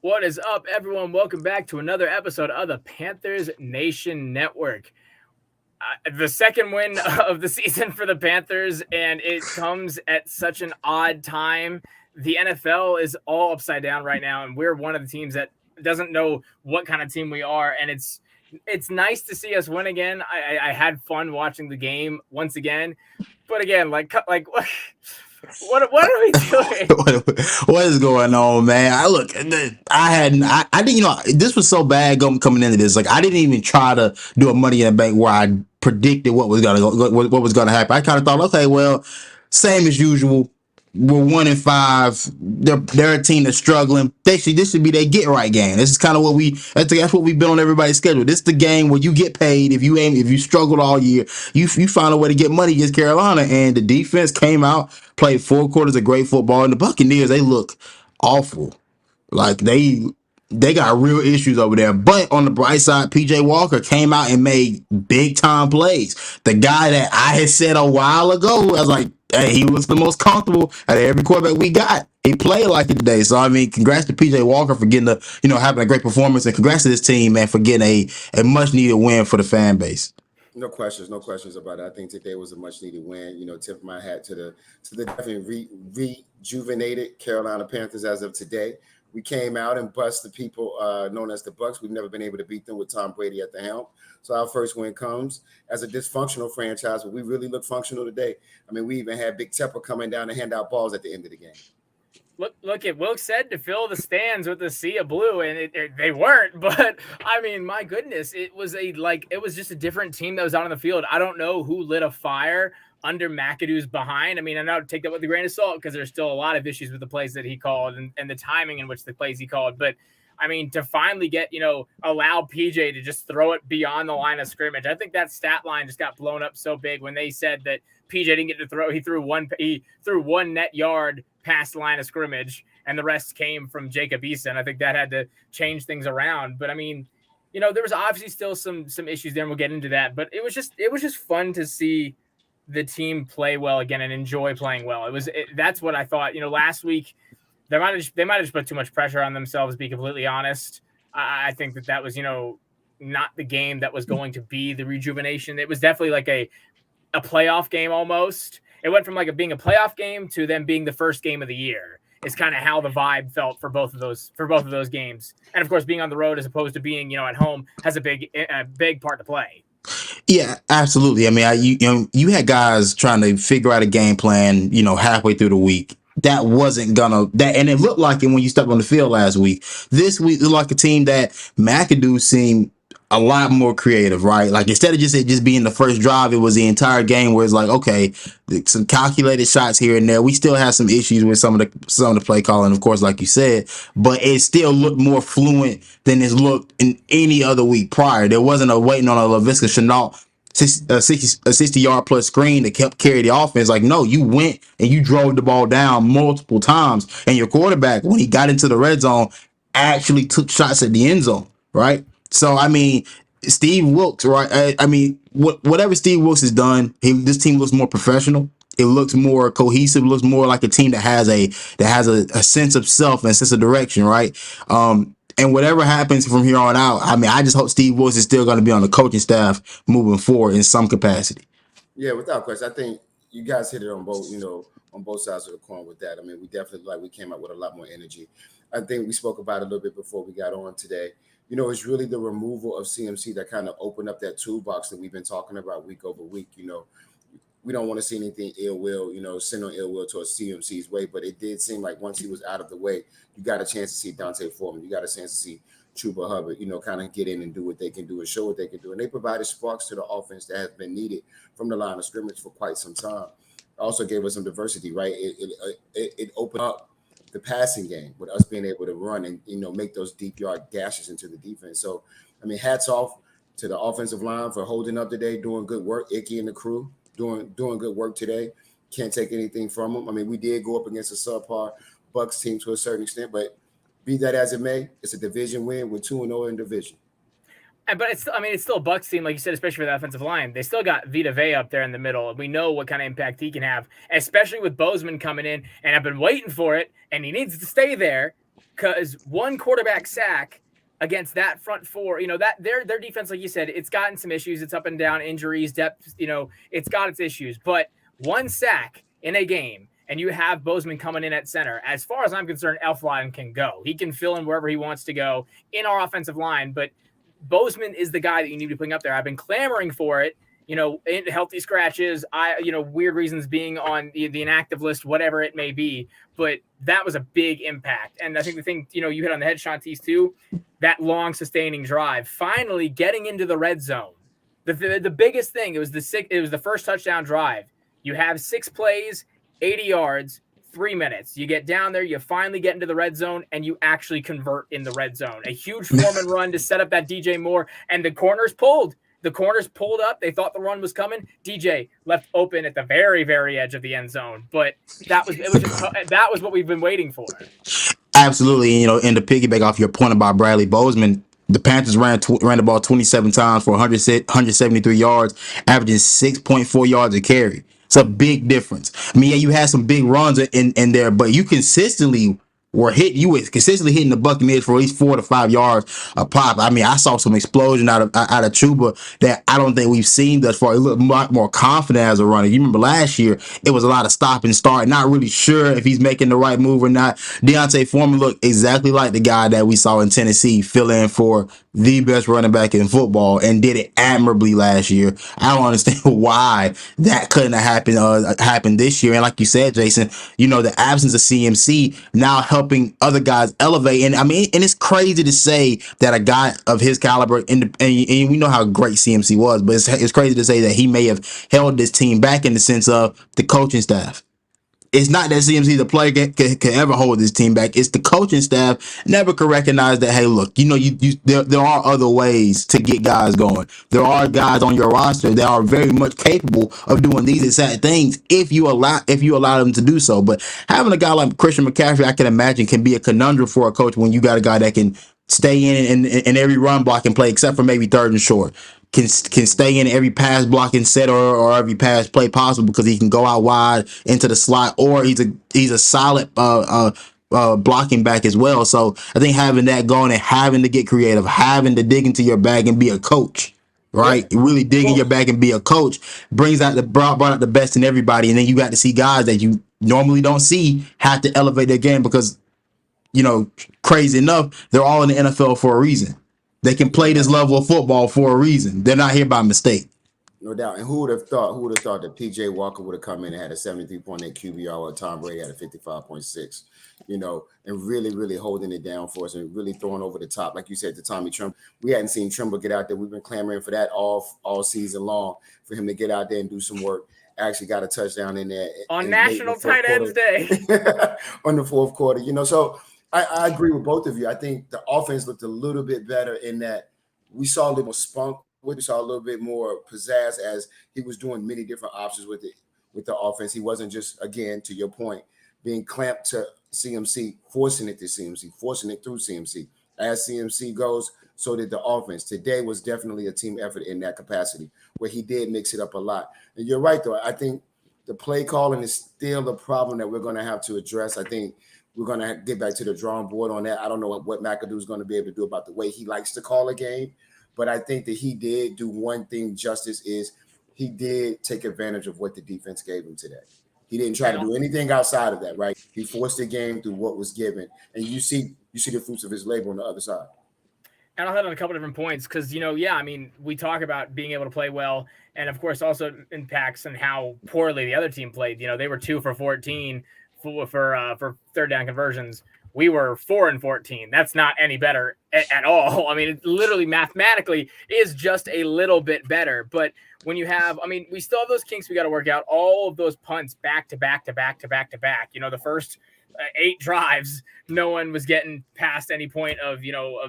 What is up, everyone? Welcome back to another episode of the Panthers Nation Network. The second win of the season for the Panthers, and it comes at such an odd time. The NFL is all upside down right now, and we're one of the teams that doesn't know what kind of team we are. And it's nice to see us win again. I had fun watching the game once again, but again, like what are we doing? What is going on, man? I didn't, this was so bad coming into this. Like, I didn't even try to do a Money in the Bank where I predicted what was gonna happen. I kind of thought, okay, well, same as usual. We're 1-5. They're a team that's struggling. This should be their get right game. This is kind of that's what we've been on everybody's schedule. This is the game where you get paid if you struggled all year. You find a way to get money against Carolina, and the defense came out, played 4 quarters of great football, and the Buccaneers, they look awful. Like they got real issues over there. But on the bright side, PJ Walker came out and made big time plays. The guy that I had said a while ago, I was like, hey, he was the most comfortable out of every quarterback we got. He played like it today. So, I mean, congrats to PJ Walker for getting having a great performance, and congrats to this team, man, for getting a much needed win for the fan base. No questions about it. I think today was a much needed win. Tip my hat to the definitely rejuvenated Carolina Panthers as of today. We came out and bust the people known as the Bucs. We've never been able to beat them with Tom Brady at the helm. So our first win comes as a dysfunctional franchise, but we really look functional today. I mean, we even had Big Tepper coming down to hand out balls at the end of the game. Look at Wilks said to fill the stands with the sea of blue, and they weren't. But I mean, my goodness, it was just a different team that was out on the field. I don't know who lit a fire under McAdoo's behind. I mean, I know take that with a grain of salt because there's still a lot of issues with the plays that he called and the timing in which the plays he called. But I mean, to finally allow PJ to just throw it beyond the line of scrimmage. I think that stat line just got blown up so big when they said that PJ didn't get to throw. He threw one net yard past the line of scrimmage, and the rest came from Jacob Eason. I think that had to change things around. But I mean, there was obviously still some issues there, and we'll get into that. But it was just fun to see the team play well again and enjoy playing well. That's what I thought. Last week they might have just put too much pressure on themselves, to be completely honest. I think that was not the game that was going to be the rejuvenation. It was definitely like a playoff game almost. It went from being a playoff game to them being the first game of the year. Is kind of how the vibe felt for both of those games. And of course, being on the road as opposed to being at home has a big part to play. Yeah, absolutely. I mean, you had guys trying to figure out a game plan, halfway through the week. That wasn't and it looked like it when you stepped on the field last week. This week looked like a team that McAdoo seemed a lot more creative, right? Like, instead of just being the first drive, it was the entire game where it's like, okay, some calculated shots here and there. We still have some issues with some of the play calling, of course, like you said, but it still looked more fluent than it's looked in any other week prior. There wasn't a waiting on a LaVisca Chenault 60-yard plus screen that kept carry the offense. Like, no, you went and you drove the ball down multiple times, and your quarterback, when he got into the red zone, actually took shots at the end zone, right? So, I mean, Steve Wilks, right? I mean, whatever Steve Wilks has done, this team looks more professional. It looks more cohesive. Looks more like a team that has a sense of self and a sense of direction, right? And whatever happens from here on out, I mean, I just hope Steve Wilks is still going to be on the coaching staff moving forward in some capacity. Yeah, without question. I think you guys hit it on both sides of the coin with that. I mean, we definitely we came out with a lot more energy. I think we spoke about it a little bit before we got on today. It's really the removal of CMC that kind of opened up that toolbox that we've been talking about week over week. We don't want to see anything ill will, send on ill will towards CMC's way. But it did seem like once he was out of the way, you got a chance to see Dante Foreman. You got a chance to see Chuba Hubbard, kind of get in and do what they can do and show what they can do. And they provided sparks to the offense that has been needed from the line of scrimmage for quite some time. Also gave us some diversity, right? It opened up the passing game with us being able to run and, make those deep yard gashes into the defense. So, I mean, hats off to the offensive line for holding up today, doing good work. Icky and the crew doing good work today. Can't take anything from them. I mean, we did go up against a subpar Bucs team to a certain extent, but be that as it may, it's a division win with 2-0 in division. But it's still a Bucs team, like you said, especially for the offensive line. They still got Vita Vea up there in the middle, and we know what kind of impact he can have, especially with Bozeman coming in. And I've been waiting for it, and he needs to stay there. because one quarterback sack against that front four, that their defense, like you said, it's gotten some issues. It's up and down, injuries, depth, it's got its issues. But one sack in a game, and you have Bozeman coming in at center. As far as I'm concerned, Elflein can go. He can fill in wherever he wants to go in our offensive line, but Bozeman is the guy that you need to be putting up there. I've been clamoring for it, in healthy scratches, weird reasons being on the inactive list, whatever it may be. But that was a big impact. And I think the thing, you hit on the head, Shontis, too, that long sustaining drive, finally getting into the red zone. The biggest thing, it was the first touchdown drive. You have 6 plays, 80 yards, 3 minutes. You get down there, you finally get into the red zone, and you actually convert in the red zone. A huge Foreman run to set up that DJ Moore, and the corners pulled. The corners pulled up. They thought the run was coming. DJ left open at the very, very edge of the end zone. But that was what we've been waiting for. Absolutely. And to piggyback off your point about Bradley Bozeman, the Panthers ran the ball 27 times for 173 yards, averaging 6.4 yards a carry. It's a big difference. I mean, yeah, you had some big runs in there, but you consistently were consistently hitting the Buccaneers for at least 4 to 5 yards a pop. I mean, I saw some explosion out of Chuba that I don't think we've seen thus far. He looked a lot more confident as a runner. You remember last year, it was a lot of stop and start, not really sure if he's making the right move or not. Deontay Foreman looked exactly like the guy that we saw in Tennessee fill in for the best running back in football and did it admirably last year. I don't understand why that couldn't have happened this year. And like you said, Jason, the absence of CMC now helping other guys elevate. And I mean, and it's crazy to say that a guy of his caliber, and we know how great CMC was, but it's crazy to say that he may have held this team back in the sense of the coaching staff. It's not that CMC, the player, can ever hold this team back. It's the coaching staff never could recognize that, hey, look, there are other ways to get guys going. There are guys on your roster that are very much capable of doing these exact things if you allow them to do so. But having a guy like Christian McCaffrey, I can imagine, can be a conundrum for a coach when you got a guy that can stay in every run blocking play except for maybe third and short. Can stay in every pass blocking set or every pass play possible because he can go out wide into the slot, or he's a solid blocking back as well. So I think having that going and having to get creative, having to dig into your bag and be a coach, right? Yeah. Really dig in your bag and be a coach brought out the best in everybody. And then you got to see guys that you normally don't see have to elevate their game because, crazy enough, they're all in the NFL for a reason. They can play this level of football for a reason. They're not here by mistake. No doubt. And who would have thought that PJ Walker would have come in and had a 73.8 QBR while Tom Brady had a 55.6, and really, really holding it down for us and really throwing over the top. Like you said, to Tommy Tremble. We hadn't seen Tremble get out there. We've been clamoring for that all season long, for him to get out there and do some work. Actually got a touchdown in there. On National Tight Ends Day. On the fourth quarter, so I agree with both of you. I think the offense looked a little bit better in that we saw a little more spunk. We saw a little bit more pizzazz as he was doing many different options with the offense. He wasn't just, again, to your point, being clamped to CMC, forcing it to CMC, forcing it through CMC. As CMC goes, so did the offense. Today was definitely a team effort in that capacity where he did mix it up a lot. And you're right, though. I think the play calling is still a problem that we're going to have to address. I think we're going to get back to the drawing board on that. I don't know what McAdoo is going to be able to do about the way he likes to call a game, but I think that he did do one thing justice is he did take advantage of what the defense gave him today. He didn't try to do anything outside of that, right? He forced the game through what was given, and you see the fruits of his labor on the other side. And I'll hit on a couple different points because, we talk about being able to play well, and of course also impacts on how poorly the other team played. They were 2 for 14 for third down conversions. We were 4 and 14. That's not any better at all. I mean, it literally mathematically is just a little bit better. But when you have, we still have those kinks we got to work out. All of those punts back to back to back to back to back. The first 8 drives, no one was getting past any point of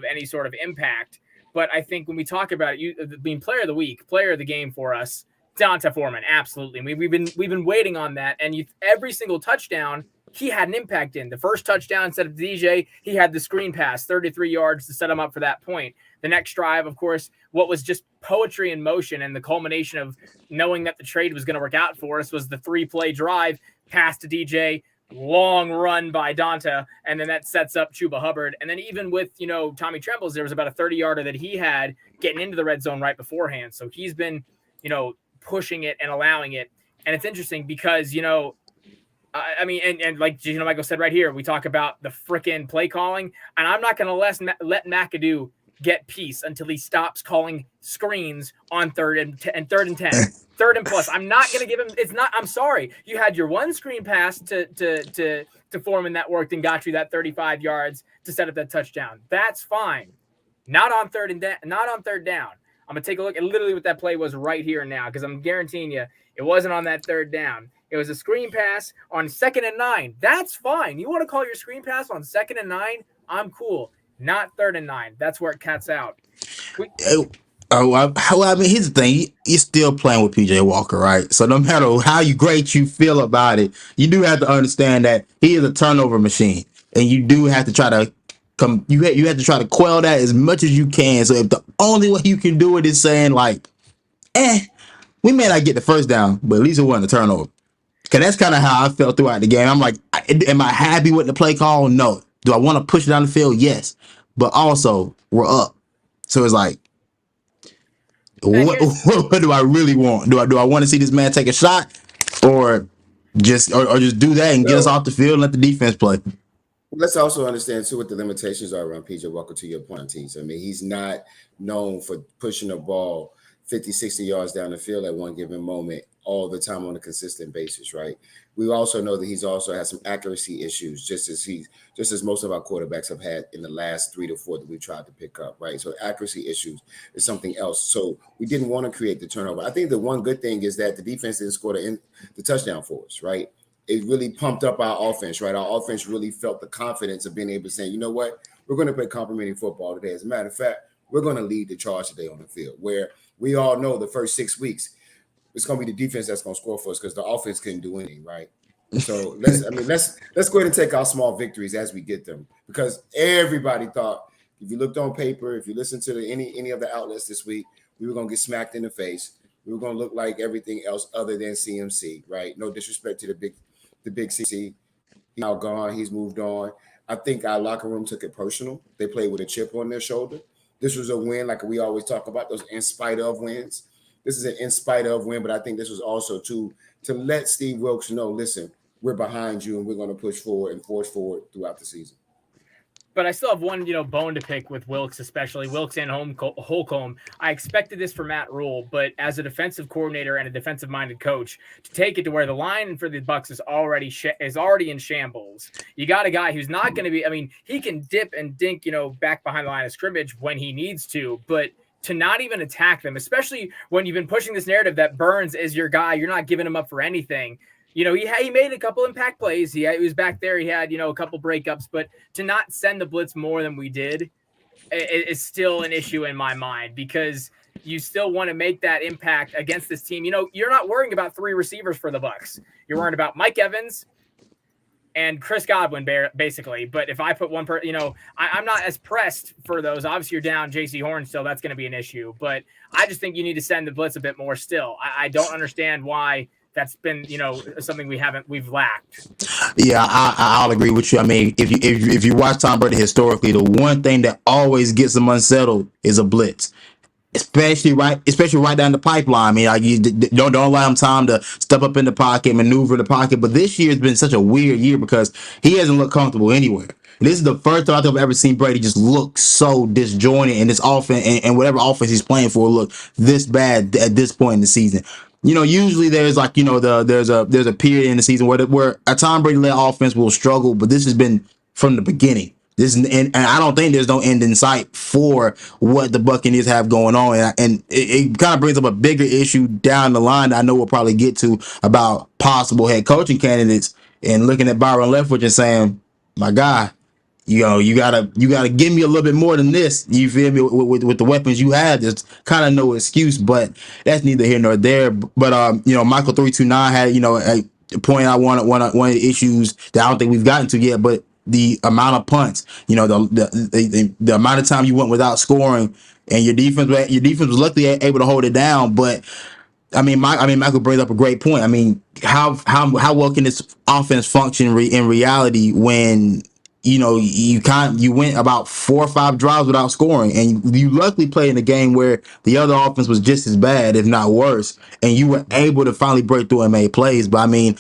any sort of impact. But I think when we talk about it, being player of the week, player of the game for us, D'Onta Foreman, absolutely. We've been waiting on that, and every single touchdown he had an impact in. The first touchdown instead of DJ, he had the screen pass, 33 yards to set him up for that point. The next drive, of course, what was just poetry in motion, and the culmination of knowing that the trade was going to work out for us was the 3-play drive, pass to DJ, long run by Donta, and then that sets up Chuba Hubbard. And then even with, Tommy Trembles, there was about a 30-yarder that he had getting into the red zone right beforehand. So he's been, pushing it and allowing it. And it's interesting because, I mean, and like Michael said right here, we talk about the frickin' play calling, and I'm not going to let McAdoo get peace until he stops calling screens on third and 10, third and plus. I'm not going to give him. It's not. I'm sorry. You had your one screen pass to Foreman that worked and got you that 35 yards to set up that touchdown. That's fine. Not on third down. I'm gonna take a look at literally what that play was right here and now, because I'm guaranteeing you it wasn't on that third down. It was a screen pass on 2nd and 9. That's fine. You want to call your screen pass on 2nd and 9? I'm cool. Not 3rd and 9. That's where it cuts out. I mean, here's the thing. You're still playing with PJ Walker, right? So no matter how great you feel about it, you do have to understand that he is a turnover machine, and you do have to try to you have to try to quell that as much as you can. So if the only way you can do it is saying like, we may not get the first down, but at least it wasn't a turnover. Because that's kind of how I felt throughout the game. I'm like, am I happy with the play call? No. Do I want to push it down the field? Yes. But also, we're up. So it's like, what do I really want? Do I want to see this man take a shot, or just do that and get us off the field and let the defense play? Let's also understand too what the limitations are around PJ Walker, to your point, Tees. I mean, he's not known for pushing the ball 50, 60 yards down the field at one given moment all the time on a consistent basis, right? We also know that he's also had some accuracy issues, just as most of our quarterbacks have had in the last 3 to 4 that we tried to pick up, right? So accuracy issues is something else. So we didn't want to create the turnover. I think the one good thing is that the defense didn't score the touchdown for us, right? It really pumped up our offense, right? Our offense really felt the confidence of being able to say, you know what, we're going to play complementing football today. As a matter of fact, we're going to lead the charge today on the field, where we all know the first 6 weeks, it's going to be the defense that's going to score for us because the offense couldn't do anything, right? So let's go ahead and take our small victories as we get them, because everybody thought, if you looked on paper, if you listened to any of the outlets this week, we were going to get smacked in the face. We were going to look like everything else other than CMC, right? No disrespect to the big CC. He's now gone. He's moved on. I think our locker room took it personal. They played with a chip on their shoulder. This was a win, like we always talk about, those in spite of wins. This is an in spite of win, but I think this was also to let Steve Wilks know, listen, we're behind you and we're going to push forward and force forward throughout the season. But I still have one, bone to pick with Wilks, especially Wilks and Holcomb. I expected this for Matt Rule, but as a defensive coordinator and a defensive-minded coach, to take it to where the line for the Bucs is already in shambles. You got a guy who's not going to be. I mean, he can dip and dink, back behind the line of scrimmage when he needs to, but to not even attack them, especially when you've been pushing this narrative that Burns is your guy, you're not giving him up for anything. He made a couple impact plays. He was back there. He had, a couple breakups, but to not send the blitz more than we did is still an issue in my mind, because you still want to make that impact against this team. You're not worrying about 3 receivers for the Bucs. You're worrying about Mike Evans and Chris Godwin, basically. But if I put one I'm not as pressed for those. Obviously, you're down J.C. Horn still. That's going to be an issue. But I just think you need to send the blitz a bit more still. I don't understand why that's been, something we've lacked. Yeah, I'll agree with you. I mean, if you watch Tom Brady historically, the one thing that always gets him unsettled is a blitz. Especially right down the pipeline. I mean, like, you don't allow him time to step up in the pocket, maneuver the pocket. But this year has been such a weird year because he hasn't looked comfortable anywhere. This is the first time I've ever seen Brady just look so disjointed in this offense, and whatever offense he's playing for look this bad at this point in the season. Usually there's like, there's a period in the season where a Tom Brady led offense will struggle, but this has been from the beginning. And I don't think there's no end in sight for what the Buccaneers have going on. And it kind of brings up a bigger issue down the line that I know we'll probably get to about possible head coaching candidates, and looking at Byron Leftwich and saying, my guy, you gotta give me a little bit more than this. You feel me? With the weapons you have, there's kind of no excuse, but that's neither here nor there. But Michael 329 had point out one of the issues that I don't think we've gotten to yet, but the amount of punts, the amount of time you went without scoring, and your defense was luckily able to hold it down. But Michael brings up a great point. I mean, how well can this offense function in reality when you went about 4 or 5 drives without scoring, and you luckily played in a game where the other offense was just as bad, if not worse, and you were able to finally break through and make plays. But I mean,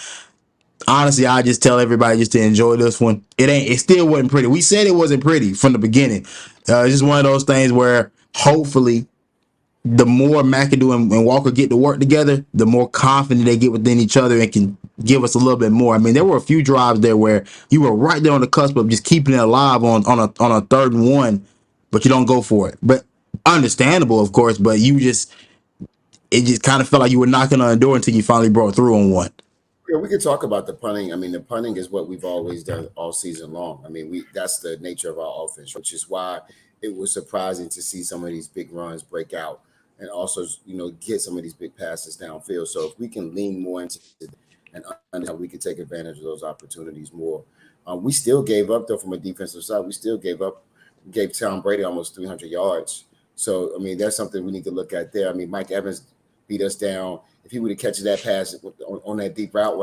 honestly, I just tell everybody just to enjoy this one. It still wasn't pretty. We said it wasn't pretty from the beginning. It's just one of those things where hopefully the more McAdoo and Walker get to work together, the more confident they get within each other and can give us a little bit more. I mean, there were a few drives there where you were right there on the cusp of just keeping it alive on a 3rd and 1, but you don't go for it. But understandable, of course, but it just kind of felt like you were not going to endure until you finally broke through on one. Yeah, we could talk about the punting. I mean, the punting is what we've always done all season long. I mean, that's the nature of our offense, which is why it was surprising to see some of these big runs break out and also, get some of these big passes downfield. So if we can lean more into it and understand how we can take advantage of those opportunities more. We still gave up, though, from a defensive side. We still gave Tom Brady almost 300 yards. So, I mean, that's something we need to look at there. I mean, Mike Evans beat us down. If he would have catches that pass on that deep route,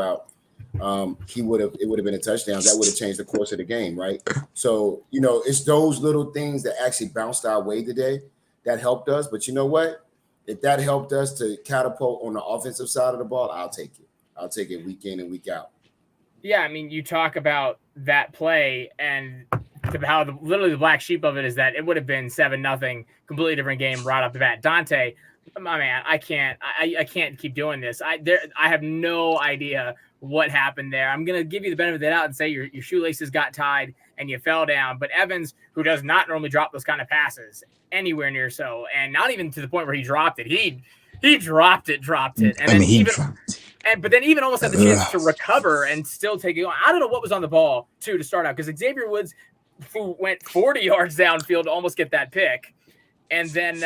it would have been a touchdown. That would have changed the course of the game, right? So, it's those little things that actually bounced our way today that helped us. But you know what? If that helped us to catapult on the offensive side of the ball, I'll take it. I'll take it week in and week out. Yeah, I mean, you talk about that play and how literally the black sheep of it is that it would have been 7-0, completely different game right off the bat. Dante, my man, I can't keep doing this. I have no idea what happened there. I'm gonna give you the benefit of the doubt and say your shoelaces got tied and you fell down. But Evans, who does not normally drop those kind of passes anywhere near so, and not even to the point where he dropped it, he dropped it, and then but then even almost had the chance to recover and still take it on. I don't know what was on the ball too to start out, because Xavier Woods, who went 40 yards downfield to almost get that pick, and then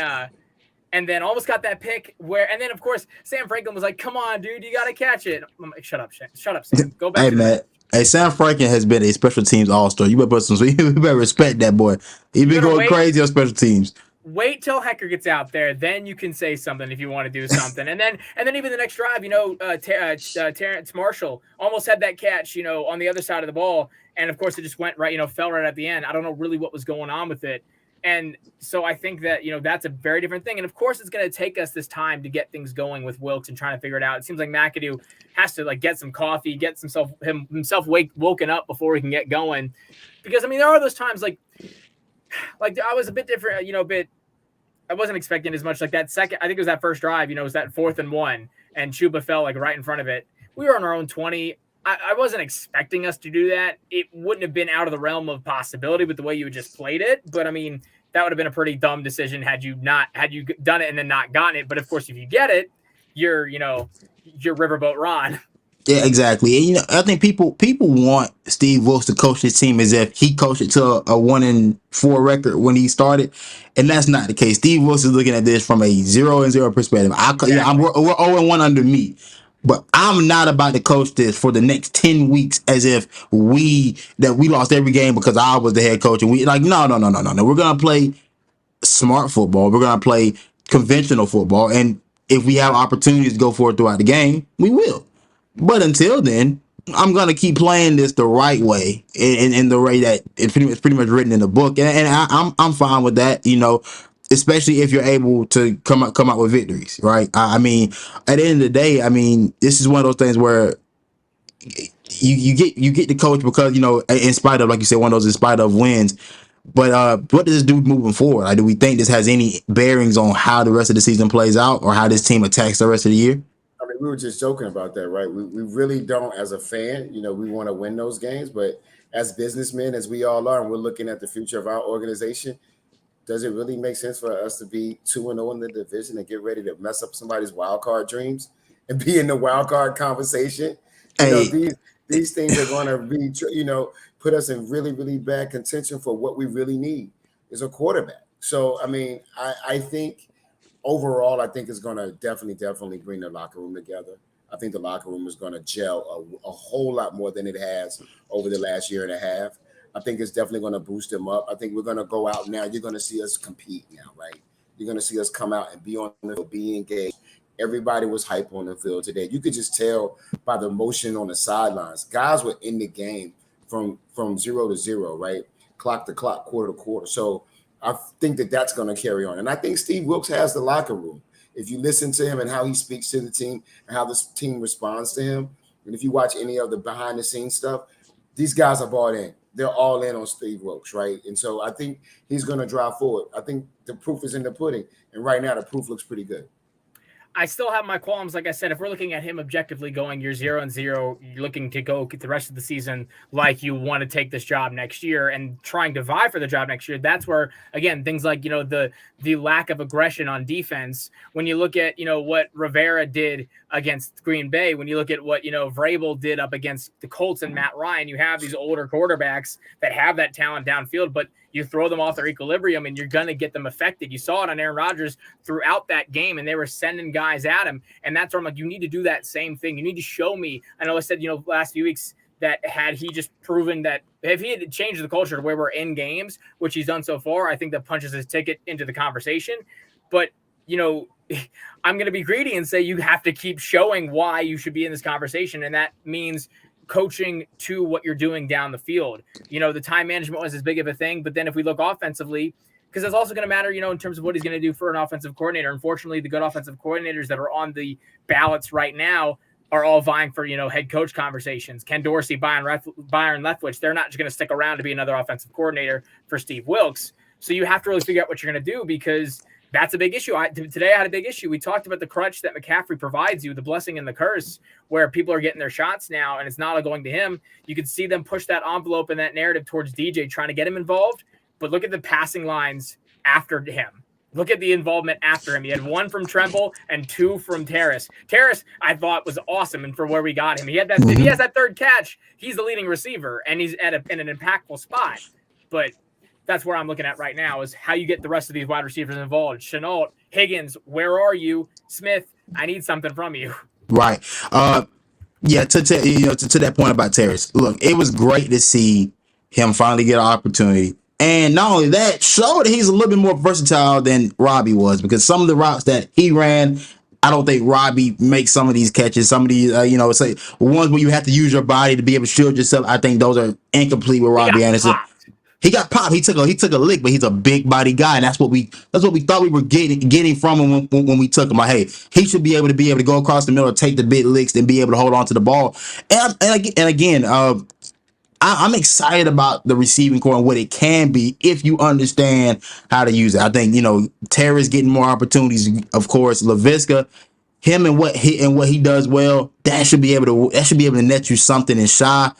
almost got that pick and then of course Sam Franklin was like, "Come on, dude, you got to catch it." I'm like, "Shut up, Sam. Go back." Hey, man. Hey, Sam Franklin has been a special teams all-star. You better respect that boy. He's been going crazy on special teams. Wait till Hecker gets out there, then you can say something if you want to do something. And then even the next drive, Terrence Marshall almost had that catch, on the other side of the ball, and of course it just went right, fell right at the end. I don't know really what was going on with it. And so I think that, that's a very different thing. And of course it's going to take us this time to get things going with Wilks and trying to figure it out. It seems like McAdoo has to get some coffee, get himself woken up before he can get going. Because I mean, there are those times like I was a bit different, I wasn't expecting as much. Like that second, I think it was that first drive, it was that 4th and 1, and Chuba fell right in front of it. We were on our own 20. I wasn't expecting us to do that. It wouldn't have been out of the realm of possibility with the way you just played it. But I mean, that would have been a pretty dumb decision had you done it and then not gotten it. But of course, if you get it, you're Riverboat Ron. Yeah, exactly. And, I think people want Steve Wilks to coach his team as if he coached it to a 1-4 record when he started, and that's not the case. Steve Wilks is looking at this from a 0-0 perspective. We're 0-1 under me, but I'm not about to coach this for the next 10 weeks as if we lost every game because I was the head coach, and no. We're gonna play smart football. We're gonna play conventional football, and if we have opportunities to go for it throughout the game, we will. But until then, I'm gonna keep playing this the right way, in the way that it's pretty much written in the book, and I'm fine with that. Especially if you're able to come out with victories, right? I mean, at the end of the day, I mean, this is one of those things where you get the coach because in spite of, like you said, one of those in spite of wins. But what does this do moving forward? Do we think this has any bearings on how the rest of the season plays out or how this team attacks the rest of the year? I mean, we were just joking about that, right? We really don't, as a fan, we want to win those games, but as businessmen, as we all are, and we're looking at the future of our organization, does it really make sense for us to be 2-0 in the division and get ready to mess up somebody's wild card dreams and be in the wild card conversation? These things are going to be, put us in really, really bad contention for what we really need is a quarterback. So, I mean, I think overall, I think it's going to definitely bring the locker room together. I think the locker room is going to gel a whole lot more than it has over the last year and a half. I think it's definitely going to boost them up. I think we're going to go out now. You're going to see us compete now, right? You're going to see us come out and be on the field, be engaged, everybody was hype on the field today. You could just tell by the motion on the sidelines. Guys were in the game from 0 to 0, right? Clock to clock, quarter to quarter. So I think that that's going to carry on. And I think Steve Wilks has the locker room. If you listen to him and how he speaks to the team and how this team responds to him, and if you watch any of the behind the scenes stuff, these guys are bought in. They're all in on Steve Wilks, right? And so I think he's going to drive forward. I think the proof is in the pudding. And right now, the proof looks pretty good. I still have my qualms. Like I said, if we're looking at him objectively going, you're 0-0, you're looking to go get the rest of the season like you want to take this job next year and trying to vie for the job next year. That's where, again, things like, the lack of aggression on defense. When you look at, what Rivera did against Green Bay, when you look at what, Vrabel did up against the Colts and Matt Ryan, you have these older quarterbacks that have that talent downfield, but you throw them off their equilibrium and you're going to get them affected. You saw it on Aaron Rodgers throughout that game, and they were sending guys at him. And that's where I'm like, you need to do that same thing. You need to show me. I know I said, last few weeks that had he just proven that if he had changed the culture to where we're in games, which he's done so far, I think that punches his ticket into the conversation. But, I'm going to be greedy and say you have to keep showing why you should be in this conversation. And that means coaching to what you're doing down the field. The time management was as big of a thing, but then if we look offensively, because it's also going to matter, in terms of what he's going to do for an offensive coordinator. Unfortunately, the good offensive coordinators that are on the ballots right now are all vying for, head coach conversations. Ken Dorsey, Byron Leftwich, they're not just going to stick around to be another offensive coordinator for Steve Wilks. So you have to really figure out what you're going to do, because that's a big issue. Today I had a big issue. We talked about the crutch that McCaffrey provides you, the blessing and the curse, where people are getting their shots now and it's not all going to him. You can see them push that envelope and that narrative towards DJ, trying to get him involved. But look at the passing lines after him. Look at the involvement after him. He had 1 from Tremble and 2 from Terrace. Terrace, I thought, was awesome, and for where we got him, he had that. If he has that third catch, he's the leading receiver, and he's in an impactful spot. But that's where I'm looking at right now, is how you get the rest of these wide receivers involved. Chenault, Higgins, where are you? Smith, I need something from you. Right. Yeah. To that point about Terrace, look, it was great to see him finally get an opportunity. And not only that, show that he's a little bit more versatile than Robby was, because some of the routes that he ran, I don't think Robby makes some of these catches. Some of these, it's like ones where you have to use your body to be able to shield yourself. I think those are incomplete with Robby Anderson. He got popped. He took a lick, but he's a big body guy, and that's what we thought we were getting from him when we took him. Like, hey, he should be able to go across the middle, take the big licks, and be able to hold on to the ball. And again, I'm excited about the receiving core and what it can be if you understand how to use it. I think Terrace getting more opportunities. Of course, Laviska, him and what he does well, that should be able to net you something in Shy.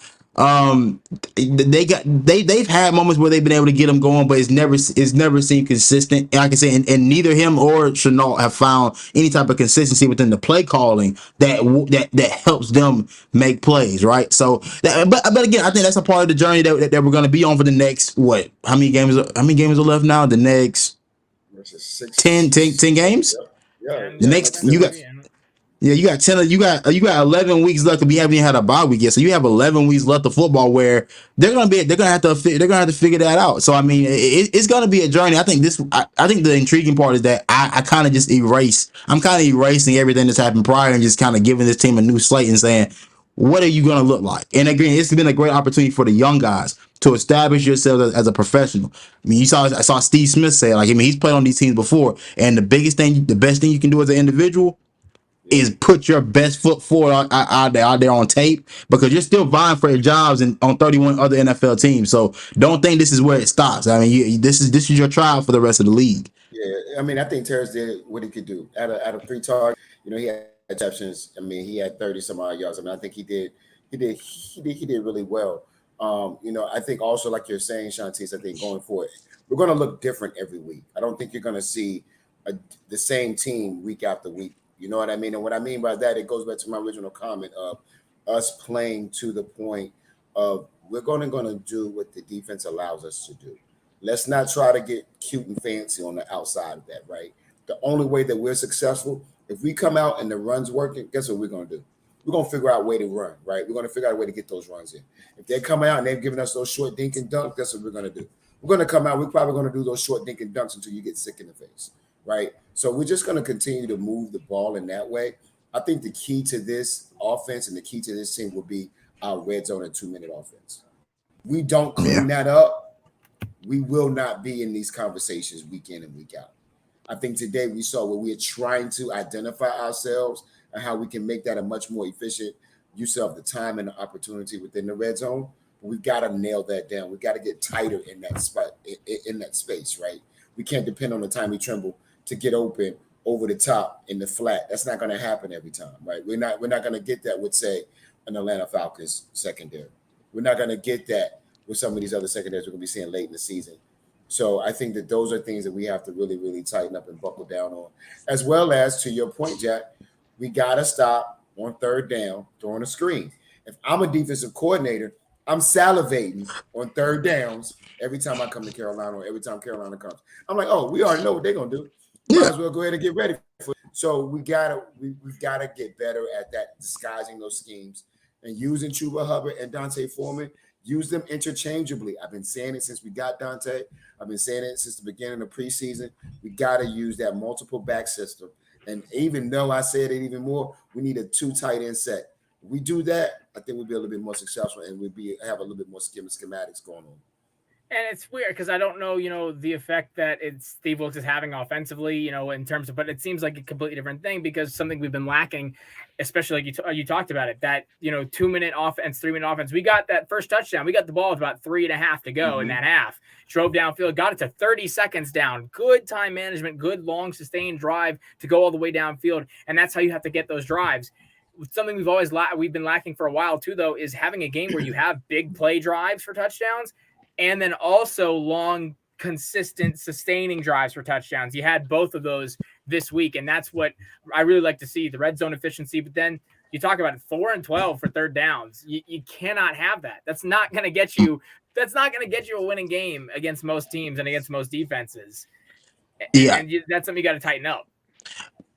They've had moments where they've been able to get him going, but it's never seemed consistent. And like I say, and neither him or Chenault have found any type of consistency within the play calling that helps them make plays, right? So, but again, I think that's a part of the journey that we're going to be on for the next how many games are left now? The next 10 games. Yeah. The next you got 10. You got 11 weeks left. We haven't even had a bye week yet, so you have 11 weeks left of football where they're gonna have to figure that out. So I mean, it's gonna be a journey. I think the intriguing part is that I'm kind of erasing everything that's happened prior and just kind of giving this team a new slate and saying, what are you gonna look like? And again, it's been a great opportunity for the young guys to establish yourself as a professional. I mean, I saw Steve Smith say, like, I mean, he's played on these teams before, and the best thing you can do as an individual is put your best foot forward out there on tape, because you're still vying for jobs on 31 other NFL teams. So don't think this is where it stops. I mean, this is your trial for the rest of the league. Yeah, I mean, I think Terrace did what he could do out of 3 targets. He had exceptions. I mean, he had 30 some odd yards. I mean, I think he did really well. I think also, like you're saying, Shontis, I think going forward, we're going to look different every week. I don't think you're going to see the same team week after week. You know what I mean? And what I mean by that, it goes back to my original comment of us playing to the point of we're going to do what the defense allows us to do. Let's not try to get cute and fancy on the outside of that, right? The only way that we're successful, if we come out and the run's working, guess what we're going to do? We're going to figure out a way to run, right? We're going to figure out a way to get those runs in. If they're coming out and they've given us those short dink and dunk, that's what we're going to do. We're going to come out, we're probably going to do those short dink and dunks until you get sick in the face. right? So we're just going to continue to move the ball in that way. I think the key to this offense and the key to this team will be our red zone and 2-minute offense. We don't clean that up, we will not be in these conversations week in and week out. I think today we saw where we are trying to identify ourselves and how we can make that a much more efficient use of the time and the opportunity within the red zone. But we've got to nail that down. We've got to get tighter in that spot, in that space, right? We can't depend on the Tommy Tremble to get open over the top in the flat. That's not going to happen every time, right? We're not going to get that with, say, an Atlanta Falcons secondary. We're not going to get that with some of these other secondaries we're going to be seeing late in the season. So I think that those are things that we have to really, really tighten up and buckle down on. As well as, to your point, Jack, we got to stop on third down throwing a screen. If I'm a defensive coordinator, I'm salivating on third downs every time I come to Carolina or every time Carolina comes. I'm like, oh, we already know what they're going to do. Might as well go ahead and get ready for it. So we've got to get better at that, disguising those schemes and using Chuba Hubbard and Dante Foreman. Use them interchangeably. I've been saying it since we got Dante. I've been saying it since the beginning of preseason. We got to use that multiple back system. And even though I said it even more, we need a 2 tight end set. If we do that, I think we'll be a little bit more successful and have a little bit more schematics going on. And it's weird because I don't know, the effect that Steve Wilks is having offensively, in terms of, but it seems like a completely different thing because something we've been lacking, especially like you talked about it, that, 2-minute offense, 3-minute offense. We got that first touchdown. We got the ball with about 3.5 to go in that half. Drove downfield, got it to 30 seconds down. Good time management, good long sustained drive to go all the way downfield. And that's how you have to get those drives. Something we've been lacking for a while too, though, is having a game where you have big play drives for touchdowns. And then also long, consistent, sustaining drives for touchdowns. You had both of those this week, and that's what I really like to see, the red zone efficiency. But then you talk about it, 4 and 12 for third downs. You cannot have that. That's not going to get you. That's not going to get you a winning game against most teams and against most defenses. And that's something you got to tighten up.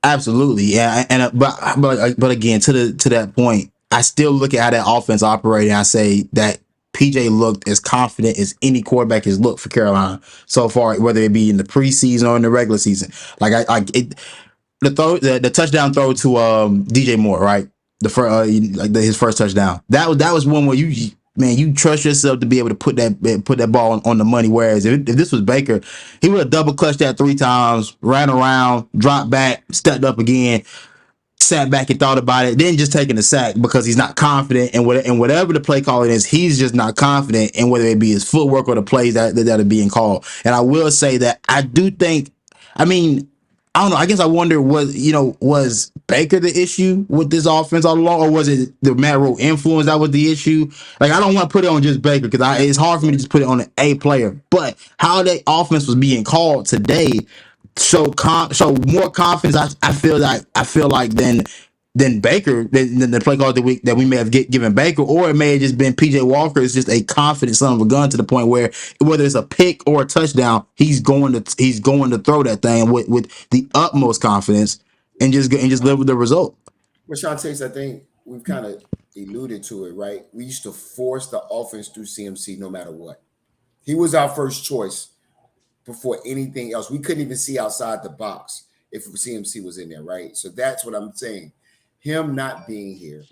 Absolutely, yeah. And but again, to that point, I still look at how that offense operated. And I say that PJ looked as confident as any quarterback has looked for Carolina so far, whether it be in the preseason or in the regular season. Like the touchdown throw to DJ Moore, right? His first touchdown. That was one where you trust yourself to be able to put that ball on the money. Whereas if this was Baker, he would have double clutched that 3 times, ran around, dropped back, stepped up again, sat back and thought about it, then just taking a sack because he's not confident in whatever the play calling is. He's just not confident in whether it be his footwork or the plays that are being called. And I will say that I do think, I don't know. I guess I wonder was Baker the issue with this offense all along, or was it the Matt Rule influence that was the issue? Like, I don't want to put it on just Baker because it's hard for me to just put it on a player. But how that offense was being called today show more confidence. I feel like than Baker, than the play call that we may have given Baker, or it may have just been PJ Walker is just a confident son of a gun to the point where whether it's a pick or a touchdown, he's going to throw that thing with the utmost confidence and just live with the result. Well, Shontis, I think we've kind of alluded to it, right? We used to force the offense through CMC no matter what. He was our first choice before anything else. We couldn't even see outside the box if CMC was in there, right? So that's what I'm saying. Him not being here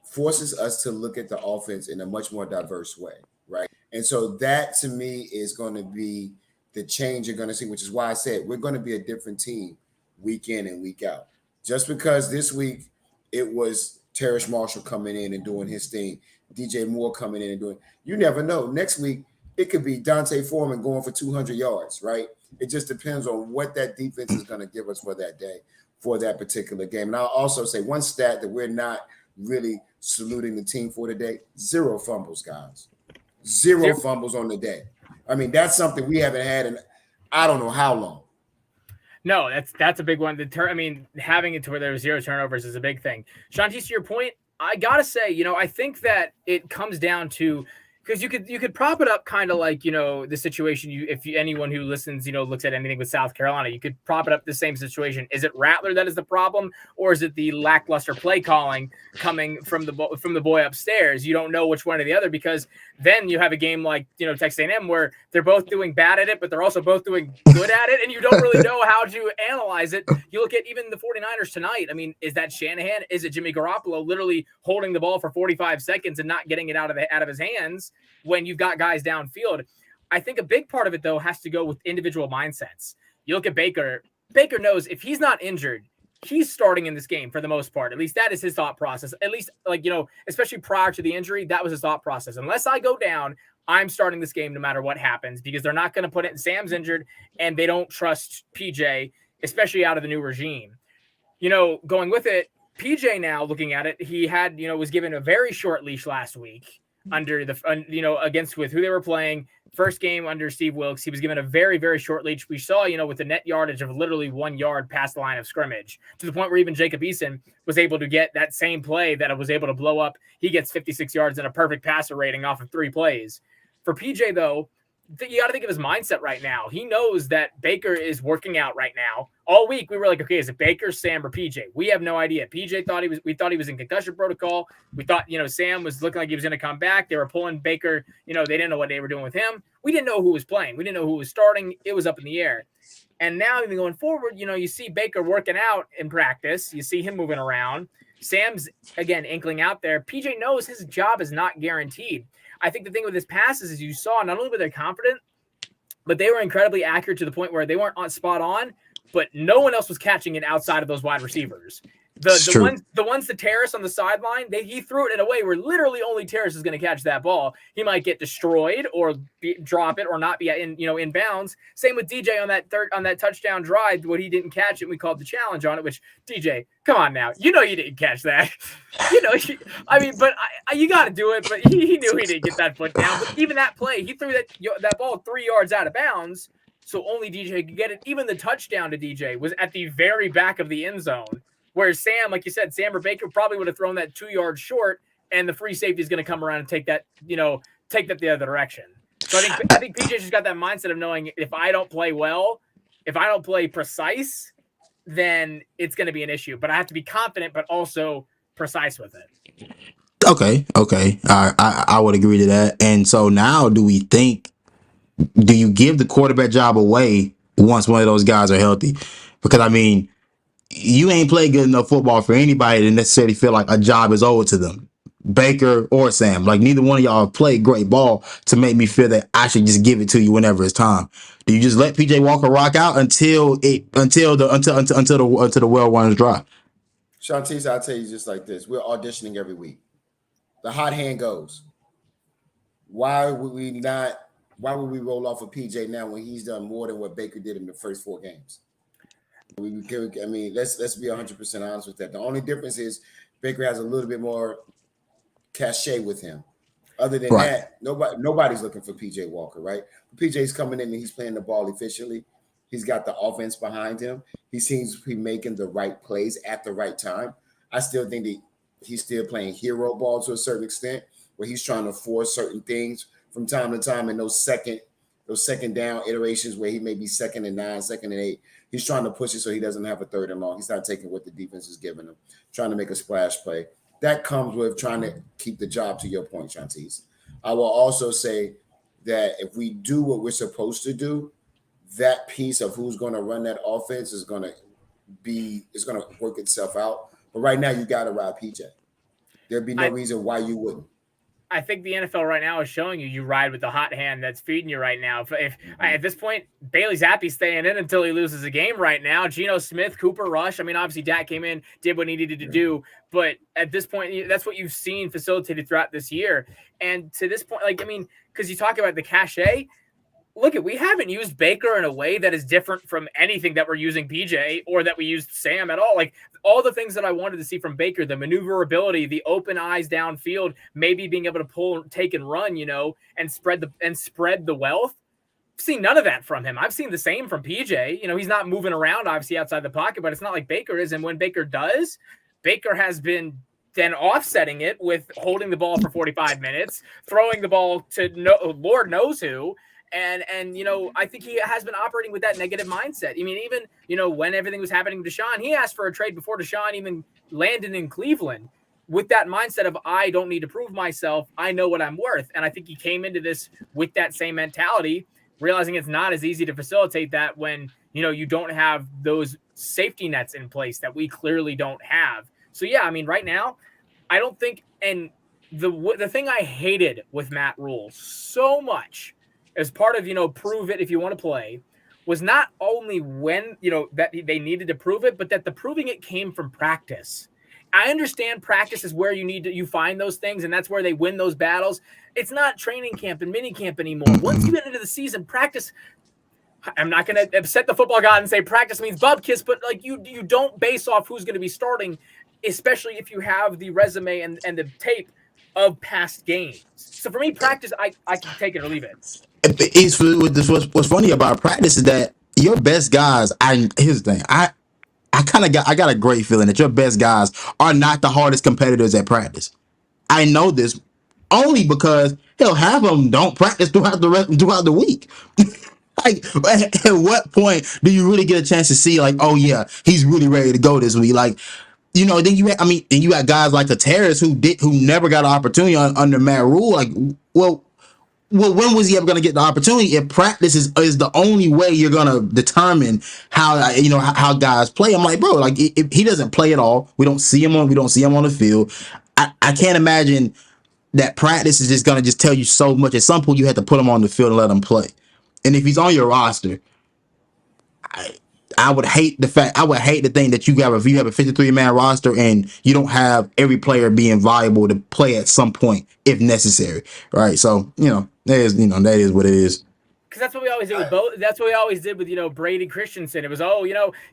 forces us to look at the offense in a much more diverse way, right? And so that to me is going to be the change you're going to see, which is why I said we're going to be a different team week in and week out. Just because this week it was Terrace Marshall coming in and doing his thing, DJ Moore coming in and doing, you never know. Next week, it could be Dante Foreman going for 200 yards, right? It just depends on what that defense is going to give us for that day, for that particular game. And I'll also say one stat that we're not really saluting the team for today: 0 fumbles, guys. 0 fumbles on the day. I mean, that's something we haven't had in I don't know how long. No, that's a big one. Having it to where there was 0 turnovers is a big thing. Shontis, to your point, I got to say, I think that it comes down to, because you could prop it up kind of like, the situation, anyone who listens, looks at anything with South Carolina, you could prop it up the same situation. Is it Rattler that is the problem, or is it the lackluster play calling coming from the boy upstairs? You don't know which one or the other, because Then you have a game like, Texas A&M where they're both doing bad at it, but they're also both doing good at it, and you don't really know how to analyze it. You look at even the 49ers tonight. I mean, is that Shanahan? Is it Jimmy Garoppolo literally holding the ball for 45 seconds and not getting it out of his hands when you've got guys downfield? I think a big part of it, though, has to go with individual mindsets. You look at Baker. Baker knows if he's not injured, he's starting in this game for the most part. At least that is his thought process. At least, especially prior to the injury, that was his thought process. Unless I go down, I'm starting this game no matter what happens, because they're not going to put it in Sam's injured, and they don't trust PJ, especially out of the new regime. Going with it, PJ now looking at it, he had, was given a very short leash last week under against with who they were playing. First game under Steve Wilks, he was given a very, very short leash. We saw, with the net yardage of literally 1 yard past the line of scrimmage, to the point where even Jacob Eason was able to get that same play that was able to blow up. He gets 56 yards and a perfect passer rating off of 3 plays. For PJ, though, you got to think of his mindset right now. He knows that Baker is working out right now. All week we were like, okay, is it Baker, Sam, or PJ? We have no idea. PJ we thought he was in concussion protocol. We thought, Sam was looking like he was going to come back. They were pulling Baker. They didn't know what they were doing with him. We didn't know who was playing. We didn't know who was starting. It was up in the air. And now even going forward, you see Baker working out in practice. You see him moving around. Sam's, again, inkling out there. PJ knows his job is not guaranteed. I think the thing with his passes is you saw not only were they confident, but they were incredibly accurate to the point where they weren't on spot on, but no one else was catching it outside of those wide receivers. The ones to Terrace on the sideline, he threw it in a way where literally only Terrace is going to catch that ball. He might get destroyed or drop it or not be in bounds. Same with DJ on that touchdown drive when he didn't catch it. We called the challenge on it. Which DJ, come on now, you didn't catch that. But you got to do it. But he knew he didn't get that foot down. But even that play, he threw that ball 3 yards out of bounds, so only DJ could get it. Even the touchdown to DJ was at the very back of the end zone. Whereas Sam, like you said, Sam or Baker probably would have thrown that 2 yards short, and the free safety is going to come around and take that the other direction. So I think PJ just got that mindset of knowing if I don't play well, if I don't play precise, then it's going to be an issue. But I have to be confident, but also precise with it. Okay. I would agree to that. And so now, do you give the quarterback job away once one of those guys are healthy? Because you ain't played good enough football for anybody to necessarily feel like a job is owed to them, Baker or Sam. Like, neither one of y'all played great ball to make me feel that I should just give it to you whenever it's time. Do you just let PJ Walker rock out until the well runs dry? Shontis, I'll tell you just like this: we're auditioning every week. The hot hand goes. Why would we roll off of PJ now when he's done more than what Baker did in the first 4 games? Let's be 100% honest with that. The only difference is Baker has a little bit more cachet with him. Other than that, nobody's looking for PJ Walker, right? PJ's coming in and he's playing the ball efficiently. He's got the offense behind him. He seems to be making the right plays at the right time. I still think that he's still playing hero ball to a certain extent, where he's trying to force certain things from time to time in those second down iterations where he may be 2nd and 9, 2nd and 8. He's trying to push it so he doesn't have a 3rd and long. He's not taking what the defense is giving him, trying to make a splash play. That comes with trying to keep the job, to your point, Shontis. I will also say that if we do what we're supposed to do, that piece of who's going to run that offense is going to work itself out. But right now, you got to ride PJ. There'd be no reason why you wouldn't. I think the NFL right now is showing you ride with the hot hand that's feeding you right now. If at this point, Bailey Zappi's staying in until he loses a game right now. Geno Smith, Cooper Rush. Obviously Dak came in, did what he needed to do. But at this point, that's what you've seen facilitated throughout this year. And to this point, because you talk about the cachet, we haven't used Baker in a way that is different from anything that we're using PJ or that we used Sam at all. All the things that I wanted to see from Baker, the maneuverability, the open eyes downfield, maybe being able to pull, take and run, and spread the wealth. I've seen none of that from him. I've seen the same from PJ. He's not moving around obviously outside the pocket, but it's not like Baker is. And when Baker does, Baker has been then offsetting it with holding the ball for 45 minutes, throwing the ball to Lord knows who. And I think he has been operating with that negative mindset. Even, when everything was happening to Deshaun, he asked for a trade before Deshaun even landed in Cleveland. with that mindset of I don't need to prove myself. I know what I'm worth. And I think he came into this with that same mentality, realizing it's not as easy to facilitate that when, you don't have those safety nets in place that we clearly don't have. So, yeah, I mean, right now, I don't think – and the thing I hated with Matt Rule so much as part of, prove it if you want to play was not only when, that they needed to prove it, but that the proving it came from practice. I understand practice is where you find those things, and that's where they win those battles. It's not training camp and mini camp anymore. Once you get into the season, practice. I'm not going to upset the football god and say practice means bubkiss, but like you don't base off who's going to be starting, especially if you have the resume and the tape of past games. So for me, practice, I can take it or leave it. What's funny about practice is that your best guys. Here's the thing. I got a great feeling that your best guys are not the hardest competitors at practice. I know this only because he'll have them don't practice throughout the week. Like, at what point do you really get a chance to see, like, oh yeah, he's really ready to go this week? Like, then you got guys like the Terrace who never got an opportunity under Matt Rule. Like, well, when was he ever going to get the opportunity? If practice is the only way you're going to determine how guys play. I'm like, bro, like if he doesn't play at all, we don't see him on the field. I can't imagine that practice is just going to just tell you so much. At some point, you have to put him on the field and let him play. And if he's on your roster, I would hate the thing that you have a 53-man roster and you don't have every player being viable to play at some point if necessary, right? So that is what it is. Because that's what we always did with both. That's what we always did with Brady Christensen. It was